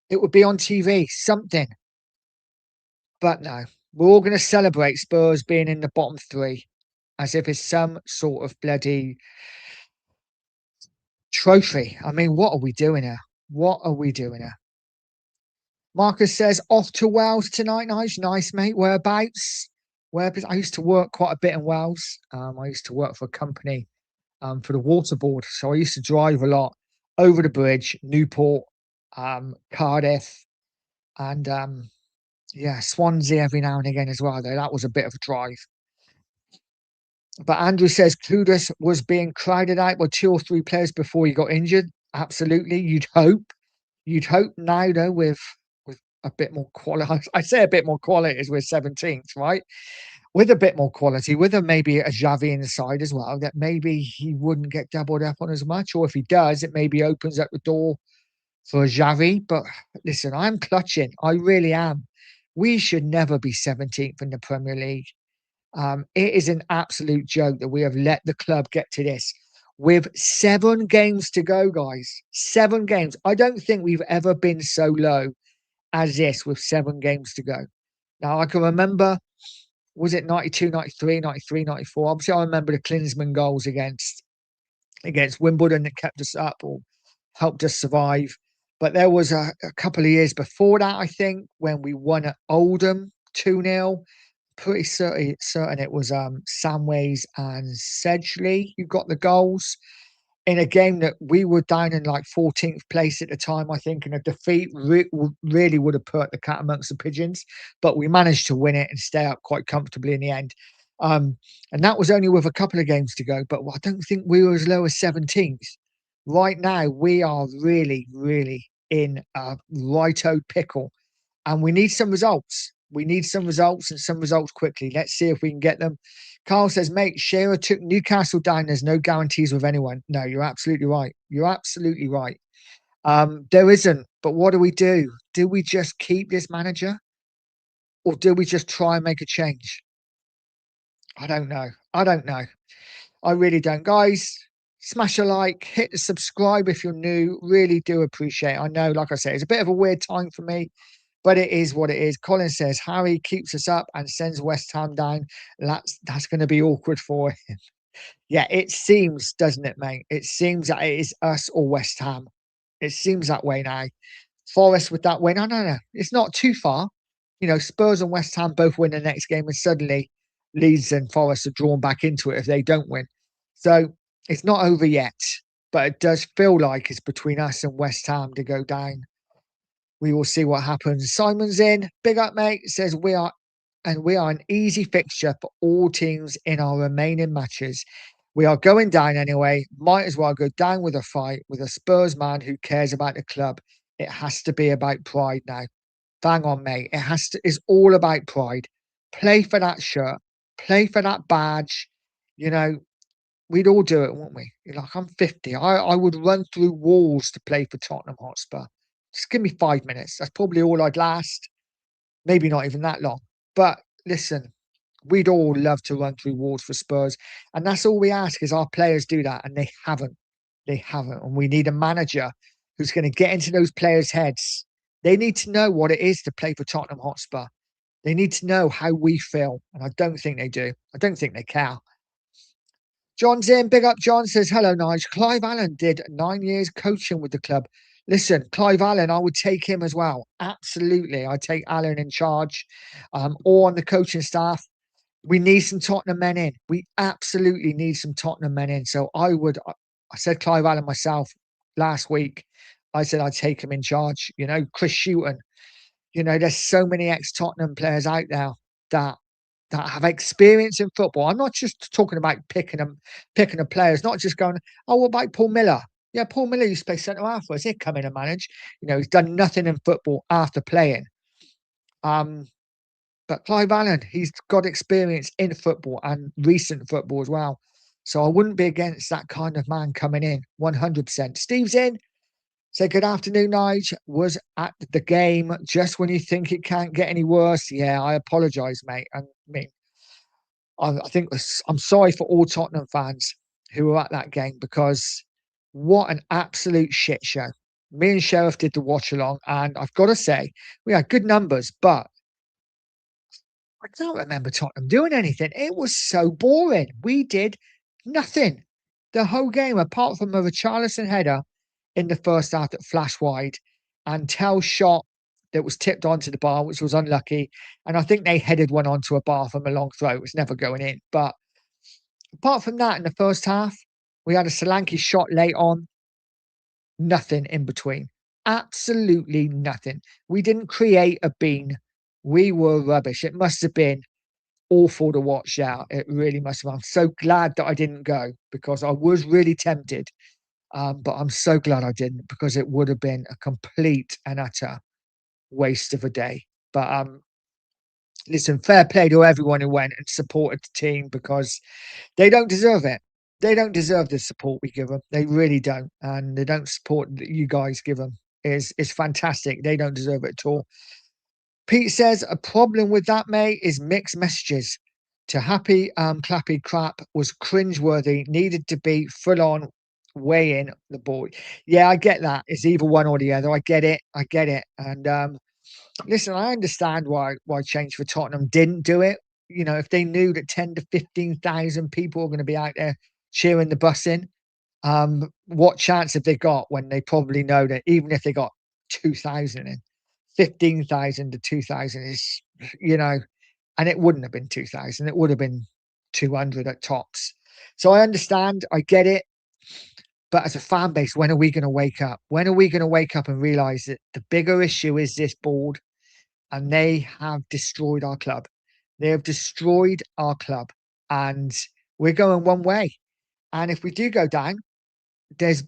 It would be on TV, something. But no, we're all going to celebrate Spurs being in the bottom three as if it's some sort of bloody trophy. I mean, what are we doing here? What are we doing here? Marcus says, off to Wales tonight. Nice, mate. Whereabouts? I used to work quite a bit in Wales. I used to work for a company for the water board. So I used to drive a lot over the bridge, Newport, Cardiff, and Swansea every now and again as well, though. That was a bit of a drive. But Andrew says Kudus was being crowded out by 2 or 3 players before he got injured. Absolutely. You'd hope now, though, with a bit more quality. I say a bit more quality as we're 17th, right? With a bit more quality, with maybe a Xavi inside as well, that maybe he wouldn't get doubled up on as much. Or if he does, it maybe opens up the door for a Xavi. But listen, I'm clutching. I really am. We should never be 17th in the Premier League. It is an absolute joke that we have let the club get to this. With 7 games to go, guys. 7 games. I don't think we've ever been so low as this with 7 games to go. Now, I can remember, was it 92, 93, 93, 94? Obviously, I remember the Klinsmann goals against Wimbledon that kept us up or helped us survive. But there was a couple of years before that, I think, when we won at Oldham 2-0. Pretty certain it was Samways and Sedgley who got the goals in a game that we were down in like 14th place at the time, I think, and a defeat really would have put the cat amongst the pigeons. But we managed to win it and stay up quite comfortably in the end. And that was only with a couple of games to go. But I don't think we were as low as 17th. Right now, we are really, really in a righto pickle, and we need some results. We need some results and some results quickly. Let's see if we can get them. Carl says, mate, Shearer took Newcastle down. There's no guarantees with anyone. No, you're absolutely right. You're absolutely right. There isn't. But what do? Do we just keep this manager? Or do we just try and make a change? I don't know. I don't know. I really don't. Guys, smash a like, hit the subscribe if you're new. Really do appreciate it. I know, like I said, it's a bit of a weird time for me, but it is what it is. Colin says, Harry keeps us up and sends West Ham down. That's going to be awkward for him. Yeah, it seems, doesn't it, mate? It seems that it is us or West Ham. It seems that way now. Forest with that win. No. It's not too far. You know, Spurs and West Ham both win the next game, and suddenly Leeds and Forest are drawn back into it if they don't win. So it's not over yet, but it does feel like it's between us and West Ham to go down. We will see what happens. Simon's in. Big up, mate. Says we are an easy fixture for all teams in our remaining matches. We are going down anyway. Might as well go down with a fight with a Spurs man who cares about the club. It has to be about pride now. Bang on, mate. It's all about pride. Play for that shirt. Play for that badge. You know, we'd all do it, wouldn't we? Like, I'm 50. I would run through walls to play for Tottenham Hotspur. Just give me 5 minutes. That's probably all I'd last. Maybe not even that long. But listen, we'd all love to run through walls for Spurs. And that's all we ask is our players do that. And they haven't. They haven't. And we need a manager who's going to get into those players' heads. They need to know what it is to play for Tottenham Hotspur. They need to know how we feel. And I don't think they do. I don't think they care. John's in. Big up John. Says, hello, Nige. Clive Allen did 9 years coaching with the club. Listen, Clive Allen, I would take him as well. Absolutely. I'd take Allen in charge or on the coaching staff. We need some Tottenham men in. We absolutely need some Tottenham men in. So I said Clive Allen myself last week. I said I'd take him in charge. You know, Chris Shuton. You know, there's so many ex-Tottenham players out there that have experience in football. I'm not just talking about picking a player. It's not just going, oh, what about Paul Miller? Yeah, Paul Miller used to play centre half for us. He'd come in and manage. You know, he's done nothing in football after playing. But Clive Allen, he's got experience in football and recent football as well. So I wouldn't be against that kind of man coming in 100%. Steve's in. Say good afternoon, Nige. Was at the game just when you think it can't get any worse. Yeah, I apologise, mate. I mean, I'm sorry for all Tottenham fans who were at that game because what an absolute shit show. Me and Sheriff did the watch along, and I've got to say, we had good numbers, but I can't remember Tottenham doing anything. It was so boring. We did nothing the whole game apart from a Richarlison header in the first half that flashed wide and Tell's shot that was tipped onto the bar, which was unlucky. And I think they headed one onto a bar from a long throw. It was never going in. But apart from that, in the first half, we had a Solanke shot late on. Nothing in between. Absolutely nothing. We didn't create a bean. We were rubbish. It must have been awful to watch out. It really must have. I'm so glad that I didn't go because I was really tempted. But I'm so glad I didn't because it would have been a complete and utter waste of a day. But listen, fair play to everyone who went and supported the team because they don't deserve it. They don't deserve the support we give them. They really don't. And they don't support that you guys give them is fantastic. They don't deserve it at all. Pete says a problem with that, mate, is mixed messages. To happy, clappy crap was cringeworthy, needed to be full on way in the boy. Yeah, I get that. It's either one or the other. I get it. And listen, I understand why Change for Tottenham didn't do it. You know, if they knew that 10 to 15,000 people were going to be out there cheering the bus in, what chance have they got when they probably know that even if they got 2,000 in, 15,000 to 2,000 is, you know, and it wouldn't have been 2,000. It would have been 200 at tops. So I understand. I get it. But as a fan base, when are we going to wake up? When are we going to wake up and realise that the bigger issue is this board and they have destroyed our club? They have destroyed our club and we're going one way. And if we do go down, there's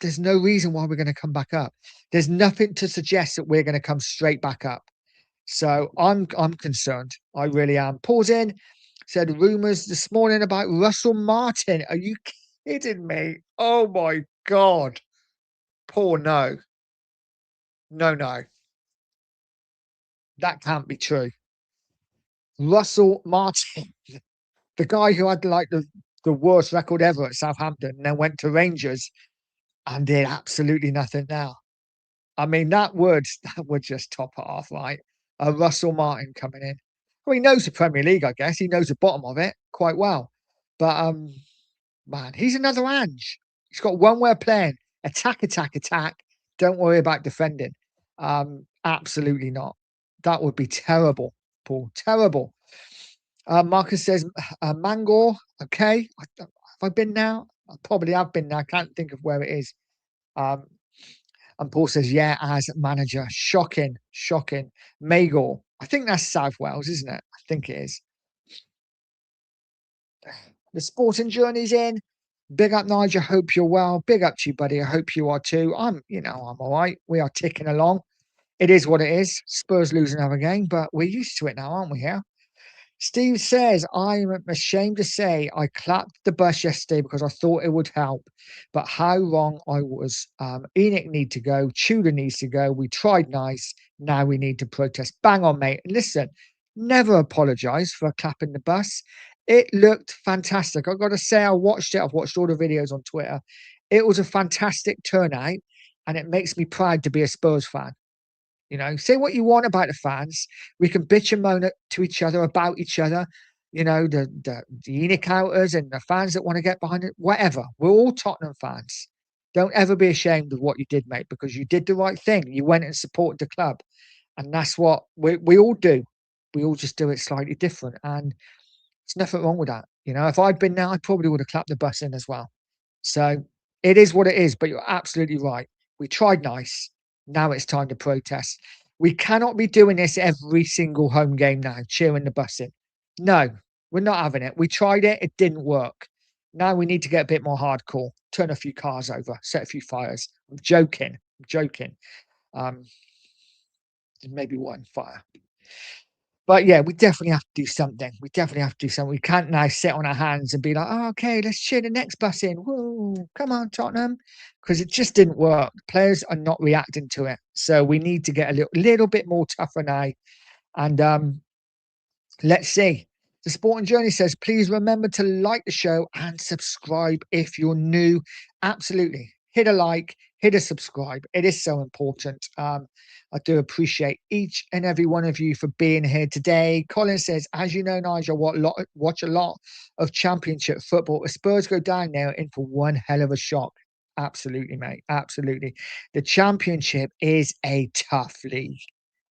there's no reason why we're going to come back up. There's nothing to suggest that we're going to come straight back up. So I'm concerned. I really am. Paul's in. Said rumours this morning about Russell Martin. Are you kidding me? Oh my God. Paul, no. No, no. That can't be true. Russell Martin, the guy who had like the worst record ever at Southampton and then went to Rangers and did absolutely nothing now. I mean, that would just top it off, right? A Russell Martin coming in. Well, he knows the Premier League, I guess. He knows the bottom of it quite well. But man, he's another Ange. He's got one way of playing. Attack, attack, attack. Don't worry about defending. Absolutely not. That would be terrible, Paul. Terrible. Marcus says, Mangor, okay. Have I been now? I probably have been now. I can't think of where it is. And Paul says, yeah, as manager. Shocking, shocking. Magor. I think that's South Wales, isn't it? I think it is. The sporting journey's in. Big up, Nigel. Hope you're well. Big up to you, buddy. I hope you are too. I'm all right. We are ticking along. It is what it is. Spurs lose another game, but we're used to it now, aren't we here? Steve says, I'm ashamed to say I clapped the bus yesterday because I thought it would help, but how wrong I was. Enoch needs to go. Tudor needs to go. We tried nice. Now we need to protest. Bang on, mate. Listen, never apologise for clapping the bus. It looked fantastic. I've got to say, I watched it. I've watched all the videos on Twitter. It was a fantastic turnout, and it makes me proud to be a Spurs fan. You know, say what you want about the fans. We can bitch and moan to each other about each other. You know, the Enoch outers and the fans that want to get behind it. Whatever. We're all Tottenham fans. Don't ever be ashamed of what you did, mate, because you did the right thing. You went and supported the club, and that's what we all do. We all just do it slightly different, and there's nothing wrong with that. You know, if I'd been there, I probably would have clapped the bus in as well. So it is what it is. But you're absolutely right. We tried nice. Now it's time to protest. We cannot be doing this every single home game now, cheering the bus in. No, we're not having it. We tried it. It didn't work. Now we need to get a bit more hardcore. Turn a few cars over. Set a few fires. I'm joking. I'm joking. Maybe one fire. But yeah, we definitely have to do something. We definitely have to do something. We can't now sit on our hands and be like, oh, okay, let's cheer the next bus in. Whoa, come on, Tottenham. Because it just didn't work. Players are not reacting to it. So we need to get a little bit more tougher now. And let's see. The Sporting Journey says, please remember to like the show and subscribe if you're new. Absolutely. Hit a like, hit a subscribe. It is so important. I do appreciate each and every one of you for being here today. Colin says, as you know, Nigel, watch a lot of championship football. If Spurs go down now, in for one hell of a shock. Absolutely, mate. Absolutely. The championship is a tough league.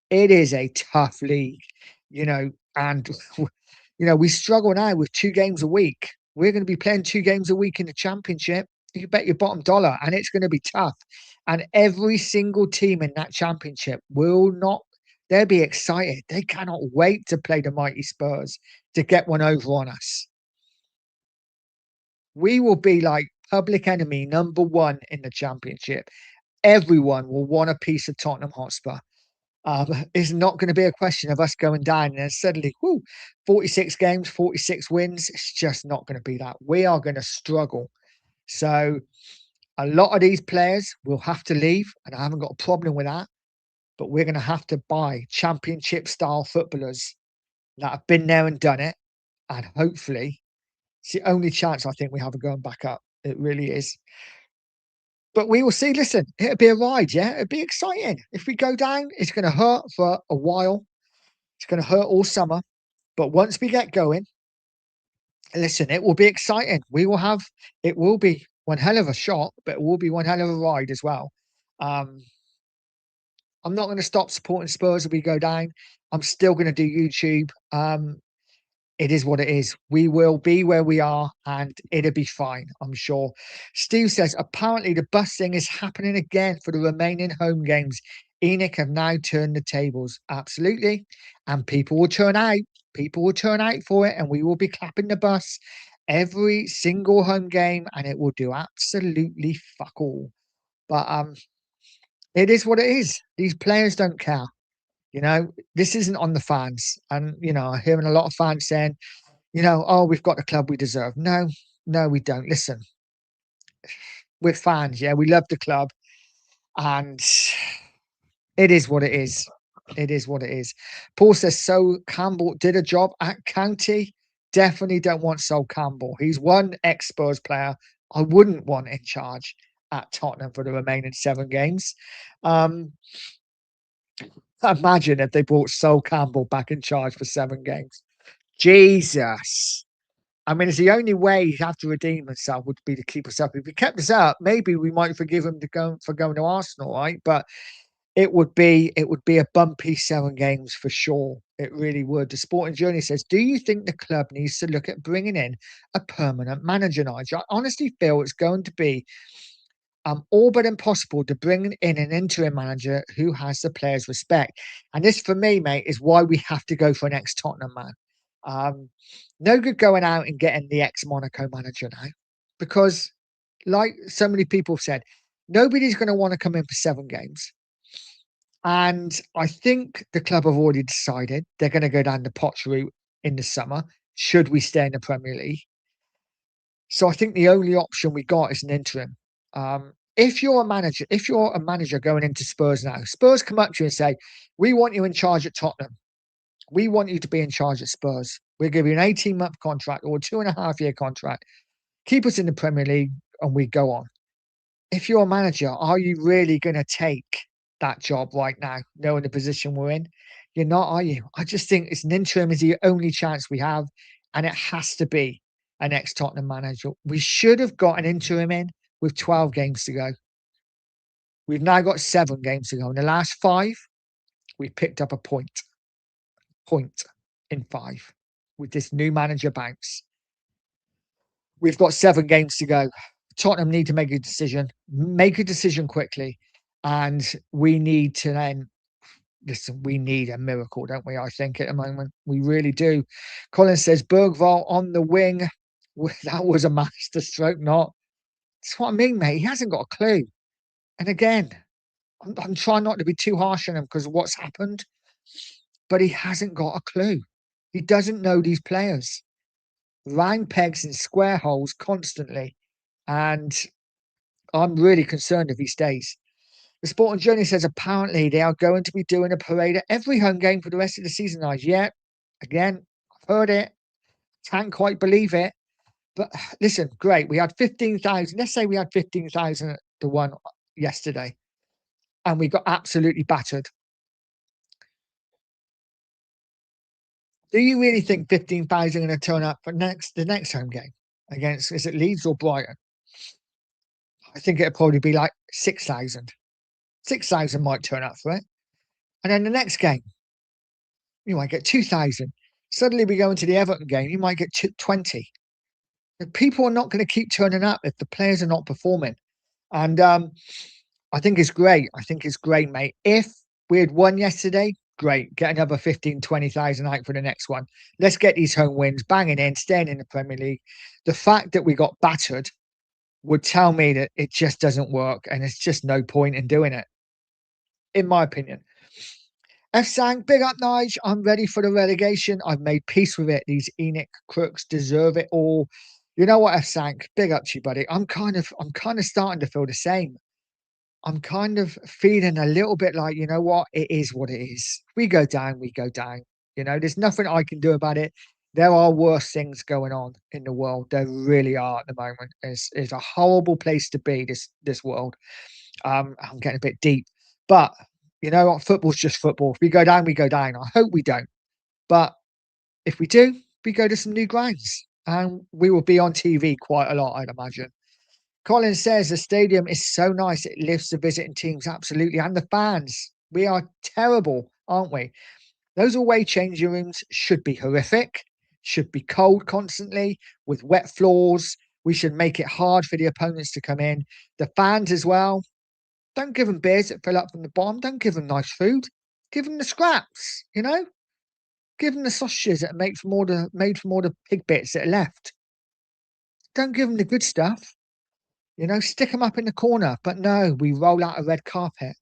It is a tough league, you know, and, you know, we struggle now with 2 games a week. We're going to be playing 2 games a week in the championship. You bet your bottom dollar, and it's going to be tough. And every single team in that championship they'll be excited. They cannot wait to play the mighty Spurs to get one over on us. We will be like public enemy number 1 in the championship. Everyone will want a piece of Tottenham Hotspur. It's not going to be a question of us going down and then suddenly, 46 games, 46 wins. It's just not going to be that. We are going to struggle. So a lot of these players will have to leave, and I haven't got a problem with that. But we're going to have to buy championship-style footballers that have been there and done it. And hopefully, it's the only chance I think we have of going back up. It really is. But we will see. Listen, it'll be a ride, yeah? It'll be exciting. If we go down, it's going to hurt for a while. It's going to hurt all summer. But once we get going, listen, it will be exciting. It will be one hell of a shot, but it will be one hell of a ride as well. I'm not going to stop supporting Spurs if we go down. I'm still going to do YouTube. It is what it is. We will be where we are, and it'll be fine, I'm sure. Steve says, apparently the bus thing is happening again for the remaining home games. Enoch have now turned the tables. Absolutely. And people will turn out. People will turn out for it, and we will be clapping the bus every single home game, and it will do absolutely fuck all. But it is what it is. These players don't care. This isn't on the fans. And, I'm hearing a lot of fans saying, oh, we've got the club we deserve. No, no, we don't. Listen, we're fans. Yeah, we love the club. And it is what it is. It is what it is. Paul says, so Campbell did a job at County. Definitely don't want Sol Campbell. He's one ex-Spurs player I wouldn't want in charge at Tottenham for the remaining 7 games. Imagine if they brought Sol Campbell back in charge for 7 games. Jesus. I mean, it's the only way he'd have to redeem himself would be to keep us up. If he kept us up, maybe we might forgive him for going to Arsenal, right? But it would be a bumpy 7 games for sure. It really would. The Sporting Journey says, do you think the club needs to look at bringing in a permanent manager, Nigel? I honestly feel it's going to be all but impossible to bring in an interim manager who has the players' respect. And this, for me, mate, is why we have to go for an ex-Tottenham man. No good going out and getting the ex-Monaco manager now, because, like so many people have said, nobody's going to want to come in for 7 games. And I think the club have already decided they're going to go down the Poch route in the summer, should we stay in the Premier League. So I think the only option we got is an interim. If you're a manager going into Spurs now, Spurs come up to you and say, we want you in charge at Tottenham. We want you to be in charge at Spurs. We'll give you an 18-month contract or a 2.5-year contract. Keep us in the Premier League and we go on. If you're a manager, are you really going to take that job right now, knowing the position we're in? You're not, are you? I just think it's an interim is the only chance we have, and it has to be an ex-Tottenham manager. We should have got an interim in with 12 games to go. We've now got 7 games to go. In the last 5, we picked up a point in 5 with this new manager bounce. We've got 7 games to go. Tottenham need to make a decision quickly, and we need to then listen. We need a miracle, don't we? I think at the moment we really do. Colin says Bergvall on the wing. That was a masterstroke, not. That's what I mean, mate. He hasn't got a clue. And again, I'm trying not to be too harsh on him because of what's happened, but he hasn't got a clue. He doesn't know these players. Round pegs in square holes constantly. And I'm really concerned if he stays. The Sporting Journey says apparently they are going to be doing a parade at every home game for the rest of the season. Yeah, again, I've heard it. Can't quite believe it. But listen, great. We had 15,000. Let's say we had 15,000 to 1 yesterday, and we got absolutely battered. Do you really think 15,000 are going to turn up for the next home game against, is it Leeds or Brighton? I think it'll probably be like 6,000. 6,000 might turn up for it. And then the next game, you might get 2,000. Suddenly we go into the Everton game, you might get 20. People are not going to keep turning up if the players are not performing. And I think it's great. I think it's great, mate. If we had won yesterday, great. Get another 15, 20,000 out for the next one. Let's get these home wins, banging in, staying in the Premier League. The fact that we got battered would tell me that it just doesn't work, and it's just no point in doing it, in my opinion. F. Sang, big up, Nige. I'm ready for the relegation. I've made peace with it. These Enoch crooks deserve it all. You know what, F. Sang? Big up to you, buddy. I'm kind of starting to feel the same. I'm kind of feeling a little bit like, you know what? It is what it is. We go down, we go down. There's nothing I can do about it. There are worse things going on in the world. There really are at the moment. It's a horrible place to be, this world. I'm getting a bit deep. But you know what? Football's just football. If we go down, we go down. I hope we don't. But if we do, we go to some new grounds. And we will be on TV quite a lot, I'd imagine. Colin says the stadium is so nice. It lifts the visiting teams. Absolutely. And the fans. We are terrible, aren't we? Those away changing rooms should be horrific. Should be cold constantly with wet floors. We should make it hard for the opponents to come in. The fans as well. Don't give them beers that fill up from the bottom. Don't give them nice food. Give them the scraps, Give them the sausages that are made from all the pig bits that are left. Don't give them the good stuff. You know, stick them up in the corner. But no, we roll out a red carpet.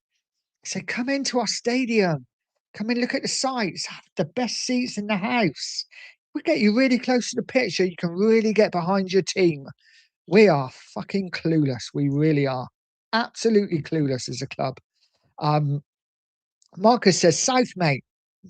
Say, come into our stadium. Come and look at the sights. Have the best seats in the house. We get you really close to the pitch so you can really get behind your team. We are fucking clueless. We really are. Absolutely clueless as a club. Um, Marcus says, South, mate.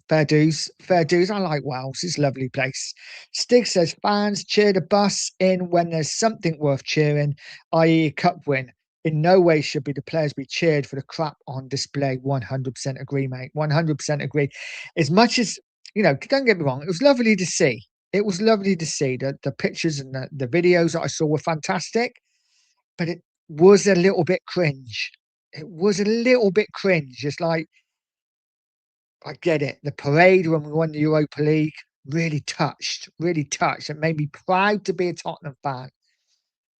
Fair dues, fair dues. I like Wales. It's a lovely place. Stig says, fans cheer the bus in when there's something worth cheering, i.e. a cup win. In no way should be the players be cheered for the crap on display. 100% agree, mate. 100% agree. As much as, you know, don't get me wrong, it was lovely to see. It was lovely to see. The pictures and the videos that I saw were fantastic, but it was a little bit cringe. It was a little bit cringe. Just like, I get it. The parade when we won the Europa League really touched. It made me proud to be a Tottenham fan.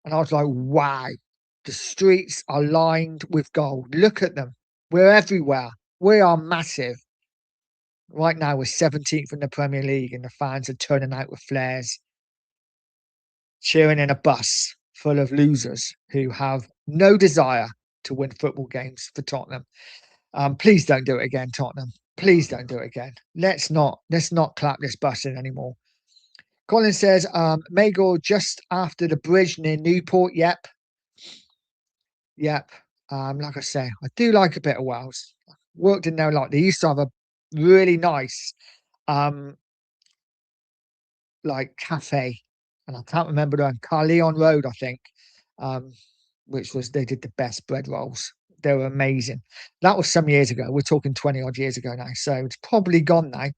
And I was like, wow, the streets are lined with gold. Look at them. We're everywhere. We are massive. Right now, we're 17th in the Premier League, and the fans are turning out with flares, cheering in a bus full of losers who have no desire to win football games for Tottenham. Please don't do it again, Tottenham. Please don't do it again. Let's not clap this bus in anymore. Colin says, Magor just after the bridge near Newport. Yep. Like I say, I do like a bit of Wales. Worked in there a lot. They used to have a really nice like cafe, and I can't remember the Carleon Road, I think. Which was, they did the best bread rolls. They were amazing. That was some years ago. We're talking 20 odd years ago now. So it's probably gone now.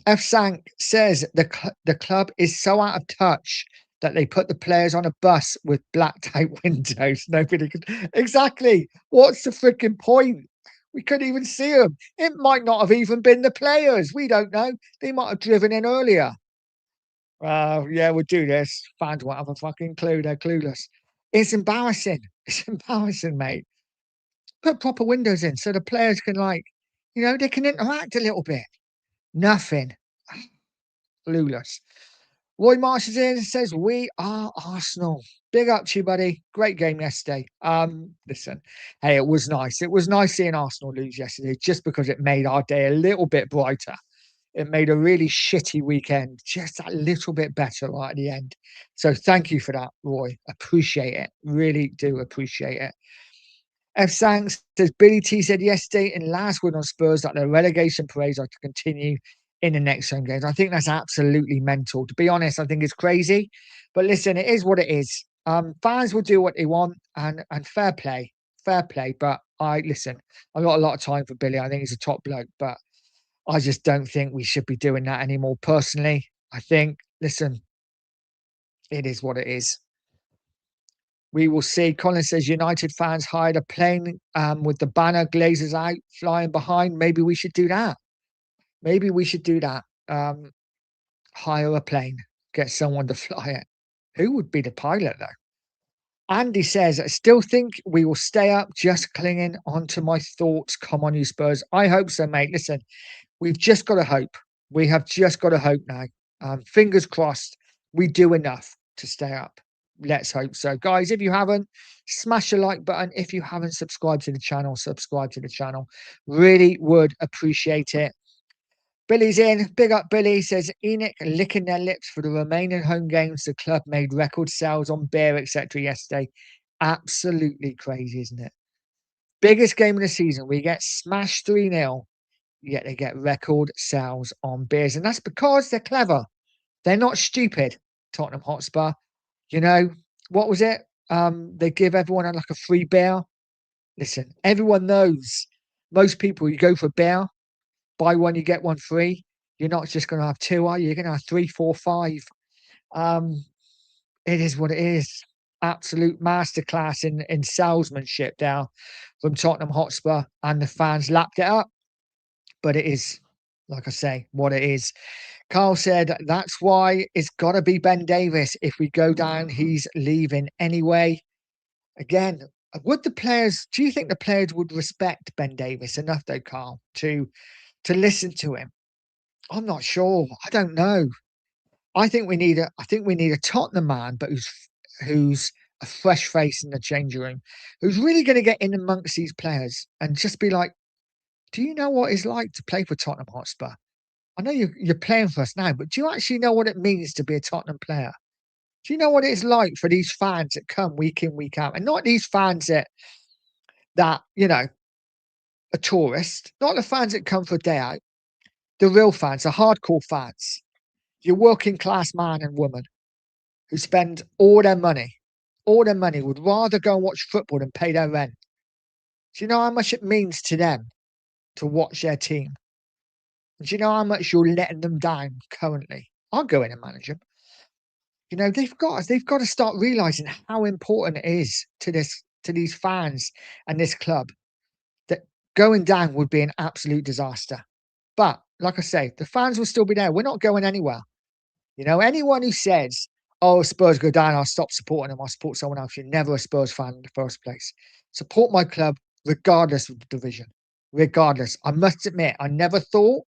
F. Sank says the club is so out of touch that they put the players on a bus with blacked out windows. Nobody could. Exactly. What's the freaking point? We couldn't even see them. It might not have even been the players. We don't know. They might have driven in earlier. Yeah, we'll do this. Fans won't have a fucking clue. They're clueless. It's embarrassing. It's embarrassing, mate. Put proper windows in so the players can, like, you know, they can interact a little bit. Nothing. Clueless. Roy Marsh is in and says, we are Arsenal. Big up to you, buddy. Great game yesterday. Listen, hey, it was nice. It was nice seeing Arsenal lose yesterday just because it made our day a little bit brighter. It made a really shitty weekend just a little bit better right at the end. So thank you for that, Roy. Appreciate it. Really do appreciate it. F. Sanks says, Billy T said yesterday in last word on Spurs that the relegation parades are to continue in the next home games. I think that's absolutely mental. To be honest, I think it's crazy. But listen, it is what it is. Fans will do what they want, and fair play. Fair play. But I've got a lot of time for Billy. I think he's a top bloke, but I just don't think we should be doing that anymore. Personally, I think, listen, it is what it is. We will see. Colin says United fans hired a plane with the banner Glazers out flying behind. Maybe we should do that. Maybe we should do that. Hire a plane, get someone to fly it. Who would be the pilot, though? Andy says, I still think we will stay up, just clinging onto my thoughts. Come on, you Spurs. I hope so, mate. Listen, we've just got to hope. We have just got to hope now. Fingers crossed we do enough to stay up. Let's hope so. Guys, if you haven't, smash the like button. If you haven't subscribed to the channel, subscribe to the channel. Really would appreciate it. Billy's in. Big up Billy. Says Enoch licking their lips for the remaining home games. The club made record sales on beer, etc. yesterday. Absolutely crazy, isn't it? Biggest game of the season. We get smashed 3-0. Yet they get record sales on beers. And that's because they're clever. They're not stupid, Tottenham Hotspur. You know, what was it? They give everyone like a free beer. Listen, everyone knows. Most people, you go for a beer, buy one, you get one free. You're not just going to have two, are you? You're going to have 3, 4, 5. It is what it is. Absolute masterclass in salesmanship now from Tottenham Hotspur, and the fans lapped it up. But it is, like I say, what it is. Carl said, that's why it's got to be Ben Davis. If we go down, he's leaving anyway. Again, do you think the players would respect Ben Davis enough, though, Carl, to listen to him? I'm not sure. I don't know. I think we need a Tottenham man, but who's a fresh face in the changing room who's really going to get in amongst these players and just be like, do you know what it's like to play for Tottenham Hotspur? I know you're playing for us now, but do you actually know what it means to be a Tottenham player? Do you know what it's like for these fans that come week in, week out? And not these fans that are tourists, not the fans that come for a day out, the real fans, the hardcore fans, your working class man and woman who spend all their money, would rather go and watch football than pay their rent. Do you know how much it means to them to watch their team? Do you know how much you're letting them down currently? I'll go in and manage them. They've got to start realizing how important it is to these fans and this club, that going down would be an absolute disaster. But like I say, the fans will still be there. We're not going anywhere. Anyone who says, "Oh, Spurs go down, I'll stop supporting them, I'll support someone else," you're never a Spurs fan in the first place. Support my club regardless of the division. Regardless. I must admit, I never thought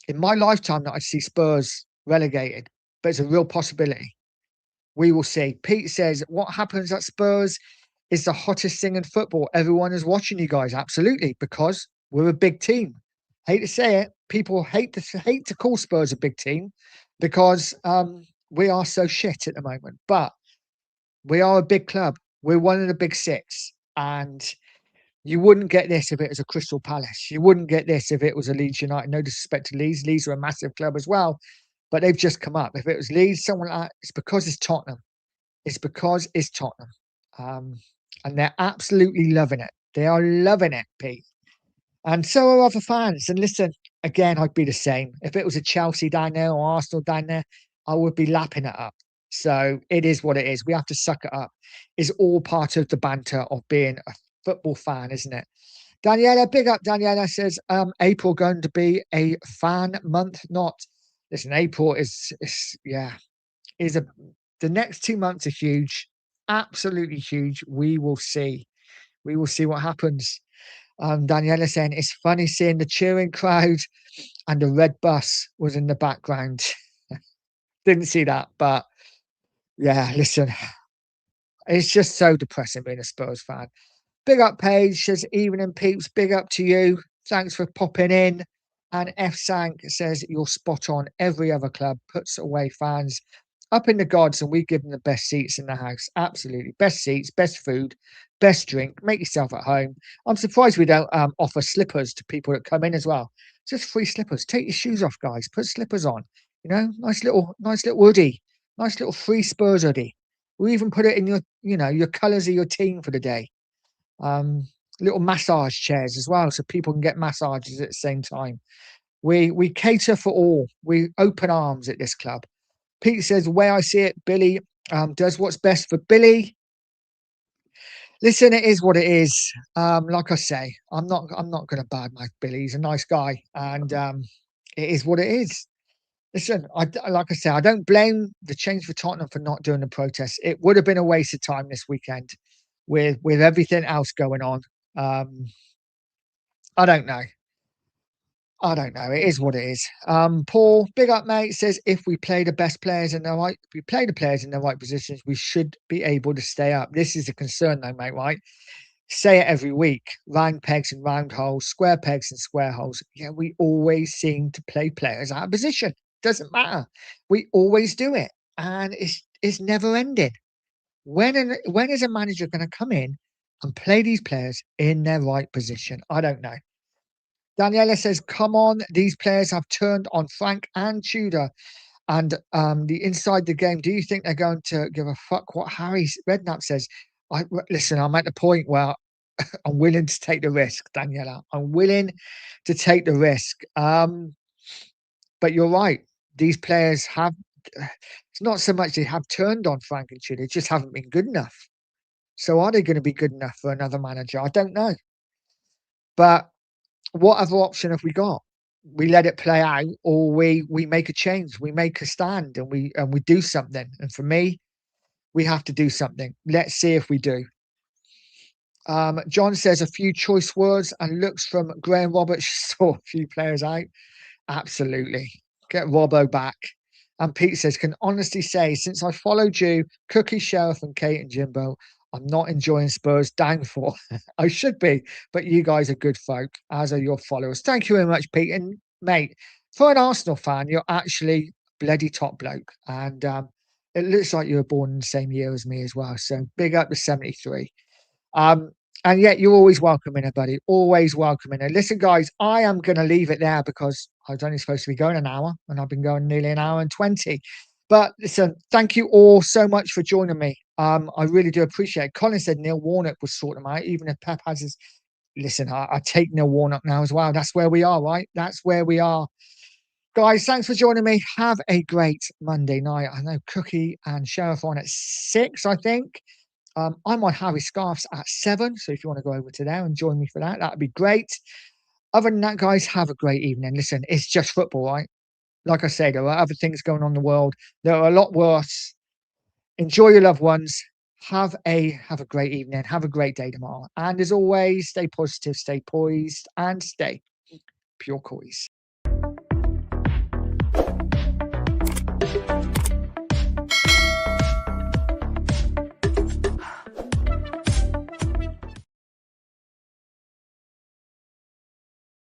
in my lifetime that I'd see Spurs relegated, but it's a real possibility. We will see. Pete says, what happens at Spurs is the hottest thing in football. Everyone is watching you guys. Absolutely, because we're a big team. Hate to say it, people hate to call Spurs a big team because we are so shit at the moment. But we are a big club. We're one of the big six. And you wouldn't get this if it was a Crystal Palace. You wouldn't get this if it was a Leeds United. No disrespect to Leeds. Leeds are a massive club as well. But they've just come up. If it was Leeds, someone like that, it's because it's Tottenham. It's because it's Tottenham. And they're absolutely loving it. They are loving it, Pete. And so are other fans. And listen, again, I'd be the same. If it was a Chelsea down there or Arsenal down there, I would be lapping it up. So it is what it is. We have to suck it up. It's all part of the banter of being a football fan, isn't it? Daniela, big up. Daniela says, April going to be a fan month. Not, listen, April is the next 2 months are huge. Absolutely huge. We will see. We will see what happens. Daniela saying, it's funny seeing the cheering crowd and the red bus was in the background. Didn't see that, but yeah, listen, it's just so depressing being a Spurs fan. Big up Paige says, evening peeps, big up to you. Thanks for popping in. And F Sank says, you're spot on. Every other club puts away fans up in the gods and we give them the best seats in the house. Absolutely. Best seats, best food, best drink. Make yourself at home. I'm surprised we don't offer slippers to people that come in as well. Just free slippers. Take your shoes off, guys. Put slippers on. Nice little hoodie. Nice little free Spurs hoodie. We even put it in your colours of your team for the day. Little massage chairs as well, so people can get massages at the same time. We cater for all. We open arms at this club. Pete says, the way I see it, Billy does what's best for Billy. Listen, it is what it is. Like I say, I'm not going to badmouth Billy. He's a nice guy, and it is what it is. Listen, like I say, I don't blame the change for Tottenham for not doing the protest. It would have been a waste of time this weekend with everything else going on. I don't know. It is what it is. Paul, big up, mate, says if we play the best players in the right, if we play the players in the right positions, we should be able to stay up. This is a concern, though, mate. Right? Say it every week. Round pegs and round holes, square pegs and square holes. Yeah, we always seem to play players out of position. Doesn't matter. We always do it, and it's never ending. When is a manager going to come in and play these players in their right position? I don't know. Daniela says, come on, these players have turned on Frank and Tudor and the inside the game. Do you think they're going to give a fuck what Harry Redknapp says? Listen, I'm at the point where I'm willing to take the risk, Daniela. I'm willing to take the risk. But you're right. These players have, it's not so much they have turned on Frank and Tudor, they just haven't been good enough. So are they going to be good enough for another manager? I don't know. But what other option have we got? We let it play out, or we make a change, we make a stand, and we do something. And for me, we have to do something. Let's see if we do. John says a few choice words and looks from Graham Roberts saw a few players out. Absolutely, get Robbo back. And Pete says, can honestly say, since I followed you, Cookie, Sheriff, and Kate and Jimbo, I'm not enjoying Spurs downfall. I should be, but you guys are good folk, as are your followers. Thank you very much, Pete. And mate, for an Arsenal fan, you're actually bloody top bloke. And it looks like you were born in the same year as me as well. So big up to 73. And yet you're always welcome in it, buddy. Always welcome in it. Listen, guys, I am going to leave it there because I was only supposed to be going an hour and I've been going nearly an hour and 20. But listen, thank you all so much for joining me. I really do appreciate it. Colin said Neil Warnock was sorting them out, even if Pep has his. Listen, I take Neil Warnock now as well. That's where we are, right? That's where we are. Guys, thanks for joining me. Have a great Monday night. I know Cookie and Sheriff on at 6, I think. I'm on Harry Scarfs at 7. So if you want to go over to there and join me for that, that'd be great. Other than that, guys, have a great evening. Listen, it's just football, right? Like I said, there are other things going on in the world. There are a lot worse. Enjoy your loved ones. Have a great evening. Have a great day tomorrow. And as always, stay positive, stay poised, and stay pure Coys.